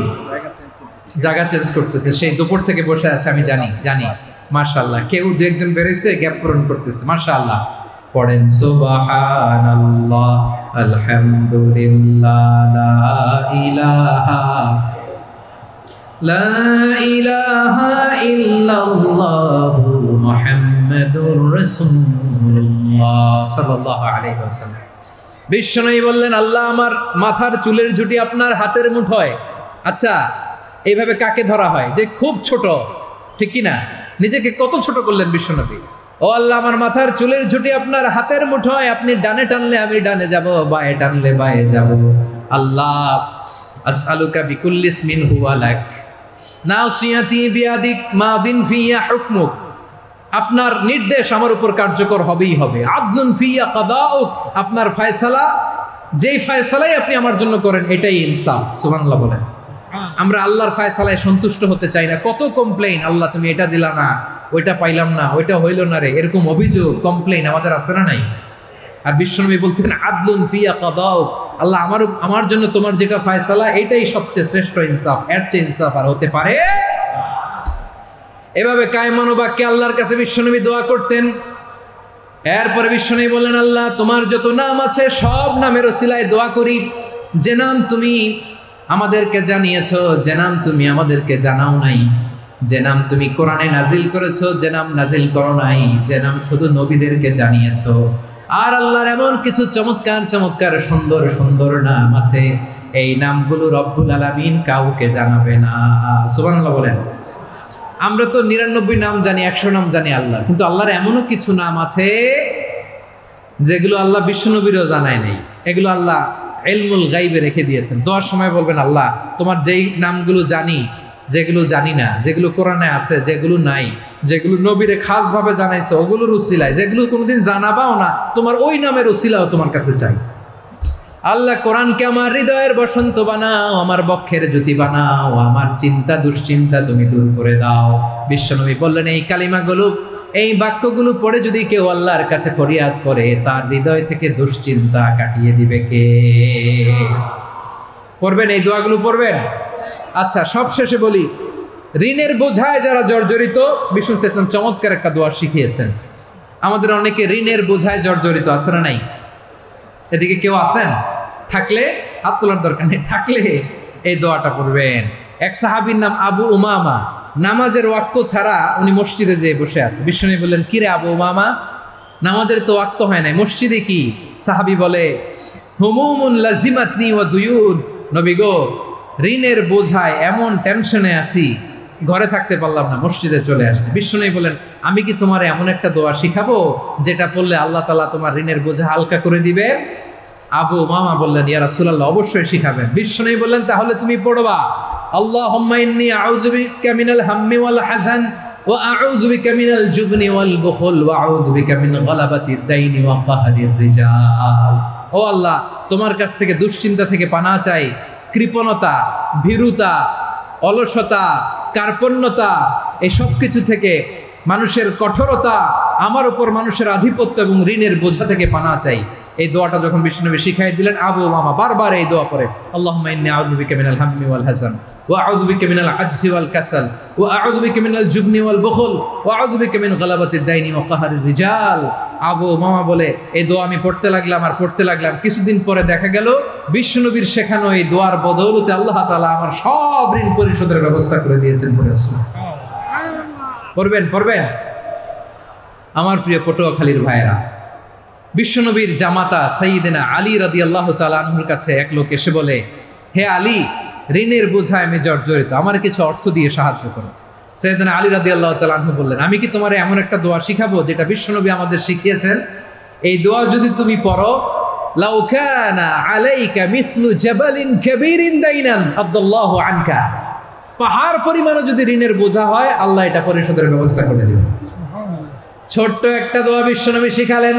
জায়গা চেঞ্জ করতেছে, সেই দুপুর থেকে বসে আছে, আমি জানি। মাশাআল্লাহ, কেউ 2-1 বেরিয়েছে, গ্যাপ পূরণ করতেছে। মাশাআল্লাহ পড়েন, সুবহানাল্লাহ আলহামদুলিল্লাহ লা ইলাহা ইল্লাল্লাহু মুহাম্মাদুর রাসূলুল্লাহ সাল্লাল্লাহু আলাইহি ওয়াসাল্লাম। বিশ্বনবী বললেন, আল্লাহ আমার মাথার চুলের ঝুঁটি আপনার হাতের মুঠোয়। আচ্ছা, এইভাবে কাকে ধরা হয়? যে খুব ছোট, ঠিক কি না? নিজেকে কত ছোট করলেন বিশ্বনবী। ও আল্লাহ আমার মাথার চুলের ঝুঁটি আপনার হাতের মুঠোয়, আপনি ডানে টানলে আমি ডানে যাব, বাঁয়ে টানলে বাঁয়ে যাব। আল্লাহ আসআলুকা বিকুল্লি ইসমিন হুয়া লাক নাসিয়াতি বিয়াদিক মাদিন ফিয়া হুকমুক, আপনার নির্দেশ আমার উপর কার্যকর হবেই হবে। আদলুন ফিয়া কাদাউক, আপনার ফয়সালা, যেই ফয়সালাই আপনি আমার জন্য করেন এটাই ইনসাফ। সুবহানাল্লাহ বলেন। আমরা আল্লাহর ফয়সালায় সন্তুষ্ট হতে চাই না। কত কমপ্লেইন, আল্লাহ তুমি এটা দিলা না, ওইটা পাইলাম না, ওইটা হইল না রে, এরকম অভিযোগ, কমপ্লেইন আমাদের আছে না নাই? আর বিশ্বনবী বলতেন, আদলুন ফিয়া কাদাউক, আল্লাহ আমার জন্য তোমার যেটা ফয়সালা এটাই সবচেয়ে শ্রেষ্ঠ ইনসাফ, এর চেয়ে ইনসাফ আর হতে পারে? এভাবে কায়মান বাক্যে আল্লাহর কাছে বিশ্বনবী দোয়া করতেন। এরপরে বিশ্বনবী বললেন, আল্লাহ তোমার যত নাম আছে সব নামের ওসিলায় দোয়া করি, যে নাম তুমি আমাদেরকে জানিয়েছো, যে নাম তুমি আমাদেরকে জানাও নাই, যে নাম তুমি কোরআনে নাজিল করেছো, যে নাম নাজিল করো নাই, যে নাম শুধু নবীদেরকে জানিয়েছো। আর আল্লাহর এমন কিছু চমৎকার চমৎকার সুন্দর সুন্দর নাম আছে, এই নামগুলো রব্বুল আলামিন কাউকে জানাবে না। সুবহানাল্লাহ বলেন। আমরা তো 99 নাম জানি, 100 নাম জানি আল্লাহ, কিন্তু আল্লাহর এমনও কিছু নাম আছে যেগুলো আল্লাহ বিশ্বনবীরও জানায় নাই। এগুলো আল্লাহ ইলমুল গায়বে রেখে দিয়েছেন। দোয়ার সময় বলবেন, আল্লাহ তোমার যেই নামগুলো জানি, যেগুলো জানি না, যেগুলো কোরআনে আছে, যেগুলো নাই, যেগুলো নবীরে খাস ভাবে জানাইছো ওগুলোর উসিলায়, যেগুলো কোনোদিন জানাবাও না, তোমার ওই নামের উসিলাও তোমার কাছে চাই। আল্লাহ কোরআনকে আমার হৃদয়ের বসন্ত বানাও, আমার বক্ষের জ্যোতি বানাও, আমার চিন্তা দুশ্চিন্তা তুমি দূর করে দাও। বিশ্বনবী বললেন, এই কালিমাগুলো, এই বাক্যগুলো পড়ে যদি কেউ আল্লাহর কাছে ফরিয়াদ করে, তার হৃদয় থেকে দুশ্চিন্তা কাটিয়ে দিবে কে? পড়বেন, এই দোয়াগুলো পড়বেন। আচ্ছা, সবশেষে বলি, ঋণের বোঝায় যারা জর্জরিত, বিষ্ণু ইসলাম চমৎকার একটা দোয়া শিখিয়েছেন। আমাদের অনেকে ঋণের বোঝায় জর্জরিত, আছে না নাই? এদিকে কেউ আছেন? থাকলে হাত তোলার দরকার নেই, থাকলে এই দোয়াটা পড়বেন। এক সাহাবীর নাম আবু উমামা, নামাজের ওয়াক্ত ছাড়া উনি মসজিদে যেয়ে বসে আছে। বিশ্বনবী বললেন, কি রে আবু উমামা, নামাজের তো ওয়াক্ত হয় নাই, মসজিদে কি? সাহাবী বলে, হুমুমুন লাজিমাতনি ওয়া দুয়ুন, নবী গো ঋণের বোঝায় এমন টেনশনে আছি, ঘরে থাকতে পারলাম না, মসজিদে চলে আসছি। বিশ্বনবী বলেন, আমি কি তোমার এমন একটা দোয়া শিখাবো যেটা পড়লে আল্লাহ তাআলা তোমার ঋণের বোঝা হালকা করে দিবে? আবু উমামা বললেন, ইয়া রাসূলুল্লাহ, অবশ্যই শিখাবেন। বিশ্বনবী বললেন, তাহলে তুমি পড়বা, আল্লাহুম্মা ইন্নী আউযু বিকা মিনাল হাম্মি ওয়াল হাযান ওয়া আউযু বিকা মিনাল জুবনি ওয়াল বুখল ওয়া আউযু বিকা মিন গালাবাতিদ দাইনি ওয়া কাহরির রিজাল। ও আল্লাহ, তোমার কাছ থেকে দুশ্চিন্তা থেকে পানাহ চাই, কৃপণতা, ভীরুতা, অলসতা, কার্পণ্যতা, এই সব কিছু থেকে, মানুষের কঠোরতা, আমার উপর মানুষের আধিপত্য এবং ঋণের বোঝা থেকে পানাহ চাই। এই দোয়াটা যখন বিশ্বনবী শিখাই দিলেন, আবু উমামা বারবার এই দোয়া পড়ে, আল্লাহুম্মা ইন্নী আউযু বিকা মিনাল হাম্মি ওয়াল হাযান ওয়া আউযু বিকা মিনাল আজজি ওয়াল কাসাল ওয়া আউযু বিকা মিনাল জুবনি ওয়াল বুখল ওয়া আউযু বিকা মিন গালাবাতিদ দাইনি ওয়া কাহরির রিজাল। আবু উমামা বলে, এই দোয়া আমি পড়তে লাগলাম। কিছুদিন পরে দেখা গেল বিশ্বনবীর শেখানো এই দোয়ার বদৌলতে আল্লাহ তাআলা আমার সব ঋণ পরিশোধের ব্যবস্থা করে দিয়েছেন। পড়বেন। আমার প্রিয় পটুয়াখালীর ভাইয়েরা, বিশ্বনবীর জামাতা সাইয়্যিদিনা আলী রাদিয়াল্লাহু তাআলা আনহুর কাছে এক লোক এসে বলে, হে আলী, ঋণের বোঝায় আমি জর্জরিত, আমার কিছু অর্থ দিয়ে সাহায্য করো। সাইয়্যিদিনা আলী রাদিয়াল্লাহু তাআলা আনহু বললেন, আমি কি তোমার এমন একটা দোয়া শিখাবো যেটা বিশ্বনবী আমাদের শিখিয়েছেন? এই দোয়া যদি তুমি পড়ো, লাউ কানা আলাইকা মিসলু জাবালিন কাবীরিন দাইনান আদাল্লাহু আনকা, পাহাড় পরিমাণও যদি ঋণের বোঝা হয়, আল্লাহ এটা পরিশোধের ব্যবস্থা করে দিবেন। ছোট্ট একটা দোয়া বিশ্বনবী শিখালেন,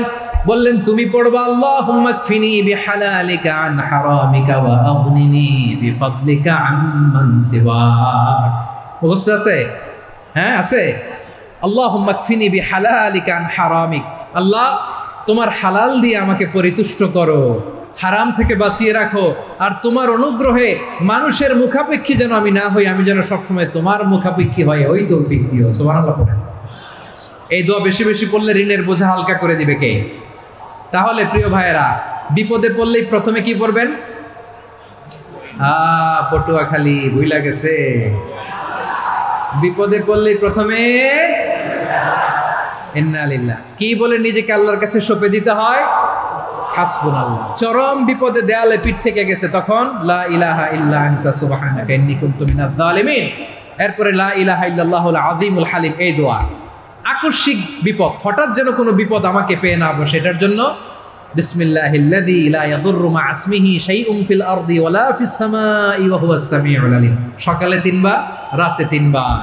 বললেন, তুমি পড়বা, আল্লাহুম্মা কফিনি বিহালালিকা আন হারামিকা ওয়া আগনিনি বিফাদলিকা আম্মান সিওয়াক। মুখস্থ আছে? হ্যাঁ, আছে। আল্লাহুম্মা কফিনি বিহালালিকা আন হারামিক, আল্লাহ তোমার হালাল দিয়ে আমাকে পরিতুষ্ট করো, হারাম থেকে বাঁচিয়ে রাখো, আর তোমার অনুগ্রহে মানুষের মুখাপেক্ষী যেন আমি না হই, আমি যেন সবসময় তোমার মুখাপেক্ষী হয়, ওই তৌফিক দিও। সুবহানাল্লাহ পড়েন। এই দোয়া বেশি বেশি পড়লে ঋণের বোঝা হালকা করে দিবে কে? তাহলে প্রিয় ভাইয়েরা, বিপদে পড়লেই প্রথমে কি পড়বেন? পটুয়াখালী ভুইলা গেছে। বিপদে পড়লেই প্রথমে ইন্না লিল্লাহ কি বলে নিজেকে আল্লাহর কাছে সঁপে দিতে হয়? হাসবুনাল্লাহ। চরম বিপদে দেয়ালে পিঠ থেকে গেছে, তখন লা ইলাহা ইল্লা আনতা সুবহানাকা ইন্নী কুনতু মিনাজ জালিমিন। এরপরে লা ইলাহা ইল্লাল্লাহুল আযীমুল হালিম, এই দোয়া। আকস্মিক বিপদ, হঠাৎ যেন কোনো বিপদ আমাকে পেয়ে না বসে, এটার জন্য বিসমিল্লাহিল্লাযী লা ইয়াদুররু মা ইসমিহি শাইউন ফিল আরদি ওয়ালা ফিস সামাই ওয়া হুয়াস সামিউল আলিম। সকালে 3 বার, রাতে 3 বার।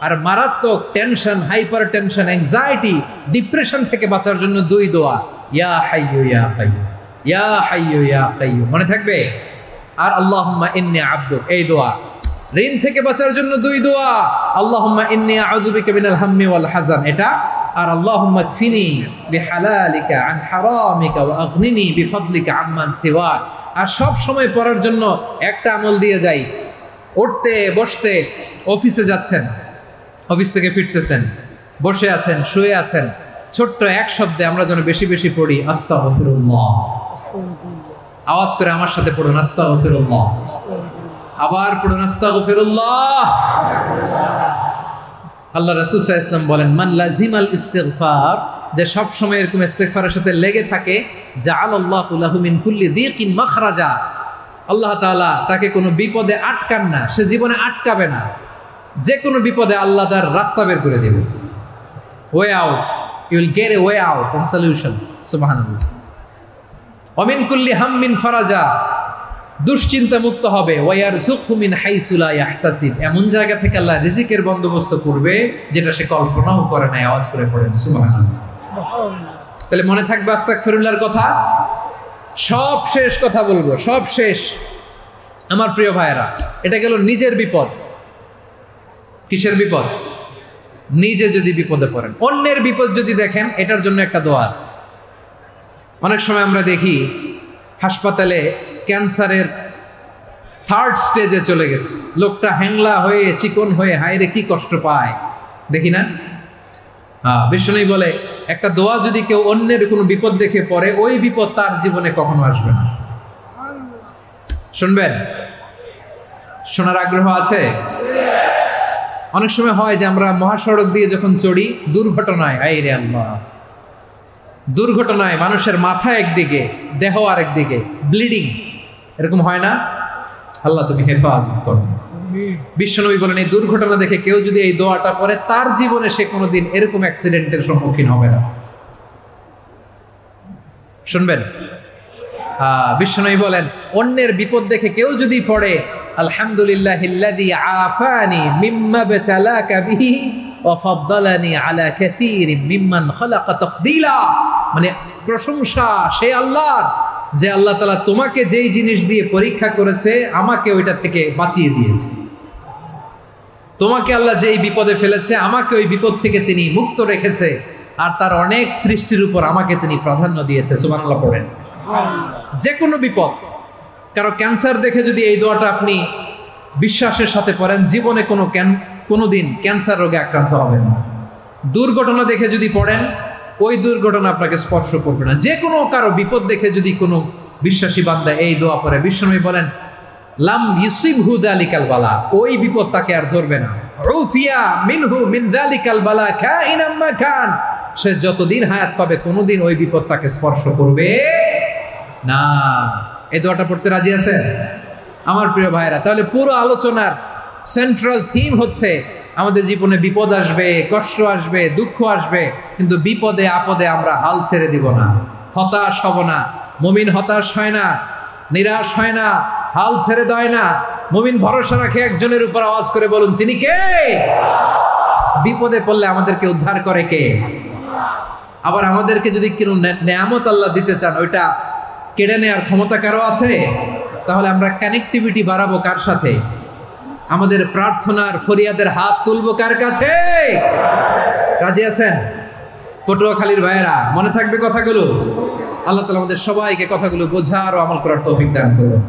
আর মারাত্মক tension, hyper tension, anxiety, depression থেকে বাঁচার জন্য 2 দোয়া, ইয়া হাইয়্যু ইয়া কাইয়্যুম, ইয়া হাইয়্যু ইয়া কাইয়্যুম, মনে থাকবে? আর আল্লাহুম্মা ইন্নী আবদুক, এই দোয়া। ঋণ থেকে বাঁচার জন্য 2 দোয়া, আল্লাহুম্মা ইন্নী আউযু বিকা মিনাল হাম্মি ওয়াল হাযান, এটা। আর আল্লাহুম্মা কফিনি বিহালালিকা আন হারামিকা ওয়া আগনিনি বিফাদলিকা আম্মান সিওয়াক। আর সব সময় পড়ার জন্য একটা আমল দিয়ে যাই, উঠতে বসতে, অফিসে যাচ্ছেন, অফিস থেকে ফিরতেছেন, বসে আছেন, শুয়ে আছেন, ছোট্ট এক শব্দে আমরা যেন বেশি বেশি পড়ি, আস্তাগফিরুল্লাহ। আওয়াজ করে আমার সাথে পড়ুন, আস্তাগফিরুল্লাহ। আবার পড়ুন, আস্তাগফিরুল্লাহ। আল্লাহ রাসূল সাল্লাল্লাহু আলাইহি ওয়াসাল্লাম বলেন, মান লাজিমাল ইস্তিগফার, যে সব সময় এরকম ইস্তিগফারের সাথে লেগে থাকে, জাআলাল্লাহু লাহু মিন কুল্লি যিকিন মাখরাজা, আল্লাহ তাআলা তাকে কোনো বিপদে আটকান না, সে জীবনে আটকাবে না, যে কোনো বিপদে আল্লাহ তার রাস্তা বের করে দেবে। Way out, you will get a way out and solution. সুবহানাল্লাহ। ওয়া মিন কুল্লি হাম্মিন ফারাজা, দুশ্চিন্তা মুক্ত হবে। ওয়ায়ারযুকহু মিন হাইসু লা ইয়াহতাসিব, এমন জায়গা থেকে আল্লাহ রিজিকের বন্দোবস্ত করবে যেটা সে কল্পনাও করে না। আওয়াজ করে পড়েন সুবহানাল্লাহ। তাহলে মনে থাকবে আস্তাগফিরুল্লাহর কথা। সব শেষ কথা বলবো, সব শেষ। আমার প্রিয় ভাইয়েরা, এটা গেল নিজের বিপদ। কিসের বিপদ? নিজে যদি বিপদে পড়েন। অন্যের বিপদ যদি দেখেন, এটার জন্য একটা দোয়া আছে। অনেক সময় আমরা দেখি হাসপাতালে ক্যান্সারের 3rd স্টেজে চলে গেছে, লোকটা হ্যাংলা হয়ে, চিকন হয়ে, হায়রে কি কষ্ট পায়, দেখি না? বিশ্বনবী বলে, একটা দোয়া যদি কেউ অন্যের কোনো বিপদ দেখে পড়ে, ওই বিপদ তার জীবনে কখনো আসবে না। শুনবেন? শোনার আগ্রহ আছে? অনেক সময় হয় যে আমরা মহাসড়ক দিয়ে যখন চড়ি, দুর্ঘটনায়, আইরে আল্লাহ, দুর্ঘটনায় মানুষের মাথা একদিকে, দেহ আরেকদিকে, ব্লিডিং, এরকম হয় না? আল্লাহ তুমি হেফাজত করো। বিশ্বনবী বলেন এই দুর্ঘটনা দেখে কেউ যদি এই দোয়াটা পড়ে তার জীবনে সে কোনোদিন এরকম অ্যাক্সিডেন্টের সম্মুখীন হবে না। শুনবেন, বিশ্বনবী বলেন অন্যের বিপদ দেখে কেউ যদি পড়ে আলহামদুলিল্লাহিল্লাযী আফানি মিম্মা বাতালাকা বিহি ওয়া ফাদ্দালানি আলা কাসীরিম মিম্মান খালাকা তাফদীলা, মানে প্রশংসা সে আল্লাহর যে আল্লাহ তাআলা তোমাকে যেই জিনিস দিয়ে পরীক্ষা করেছে আমাকে ওইটা থেকে বাঁচিয়ে দিয়েছে। তোমাকে আল্লাহ যেই বিপদে ফেলেছে আমাকে ওই বিপদ থেকে তিনি মুক্ত রেখেছে, আর তার অনেক সৃষ্টির উপর আমাকে তিনি প্রাধান্য দিয়েছে। সুবহানাল্লাহ পড়েন। যে কোনো বিপদ, কারো ক্যান্সার দেখে যদি এই দোয়াটা আপনি বিশ্বাসের সাথে পড়েন জীবনে কোনোদিন ক্যান্সার রোগে আক্রান্ত হবেন না। দুর্ঘটনা দেখে যদি পড়েন ওই দুর্ঘটনা আপনাকে স্পর্শ করবে না। যে কোনো কারো বিপদ দেখে যদি কোনো বিশ্বাসী বান্দা এই দোয়া পড়ে বিশ্বনবী বলেন লাম ইউসিবহু যালিকাল বালা, ওই বিপদ তাকে আর ধরবে না। উফিয়া মিনহু মিন যালিকাল বালা কাইনাম মা কান, সে যতদিন হায়াত পাবে কোনোদিন ওই বিপদ তাকে স্পর্শ করবে না। এই দোয়াটা পড়তে রাজি আছেন আমার প্রিয় ভাইরা? তাহলে পুরো আলোচনার সেন্ট্রাল থিম হচ্ছে আমাদের জীবনে বিপদ আসবে, কষ্ট আসবে, দুঃখ আসবে, কিন্তু বিপদে আপদে আমরা হাল ছেড়ে দিব না, হতাশ হব না। মুমিন হতাশ হয় না, নিরাশ হয় না, হাল ছেড়ে দেয় না। মুমিন ভরসা রাখে একজনের উপর। আওয়াজ করে বলুন তিনি কে? বিপদে পড়লে আমাদেরকে উদ্ধার করে কে? আবার আমাদেরকে যদি কোনো নেয়ামত আল্লাহ দিতে চান ওইটা কেড়ে নেওয়ার ক্ষমতা কারো আছে? তাহলে আমরা কানেক্টিভিটি বাড়াবো কার সাথে? আমাদের প্রার্থনার ফরিয়াদের হাত তুলবো কার কাছে? রাজি আছেন পটুয়াখালীর ভাইয়েরা? মনে থাকবে কথাগুলো? আল্লাহ তাআলা আমাদের সবাইকে কথাগুলো বোঝার ও আমল করার তৌফিক দান করুন।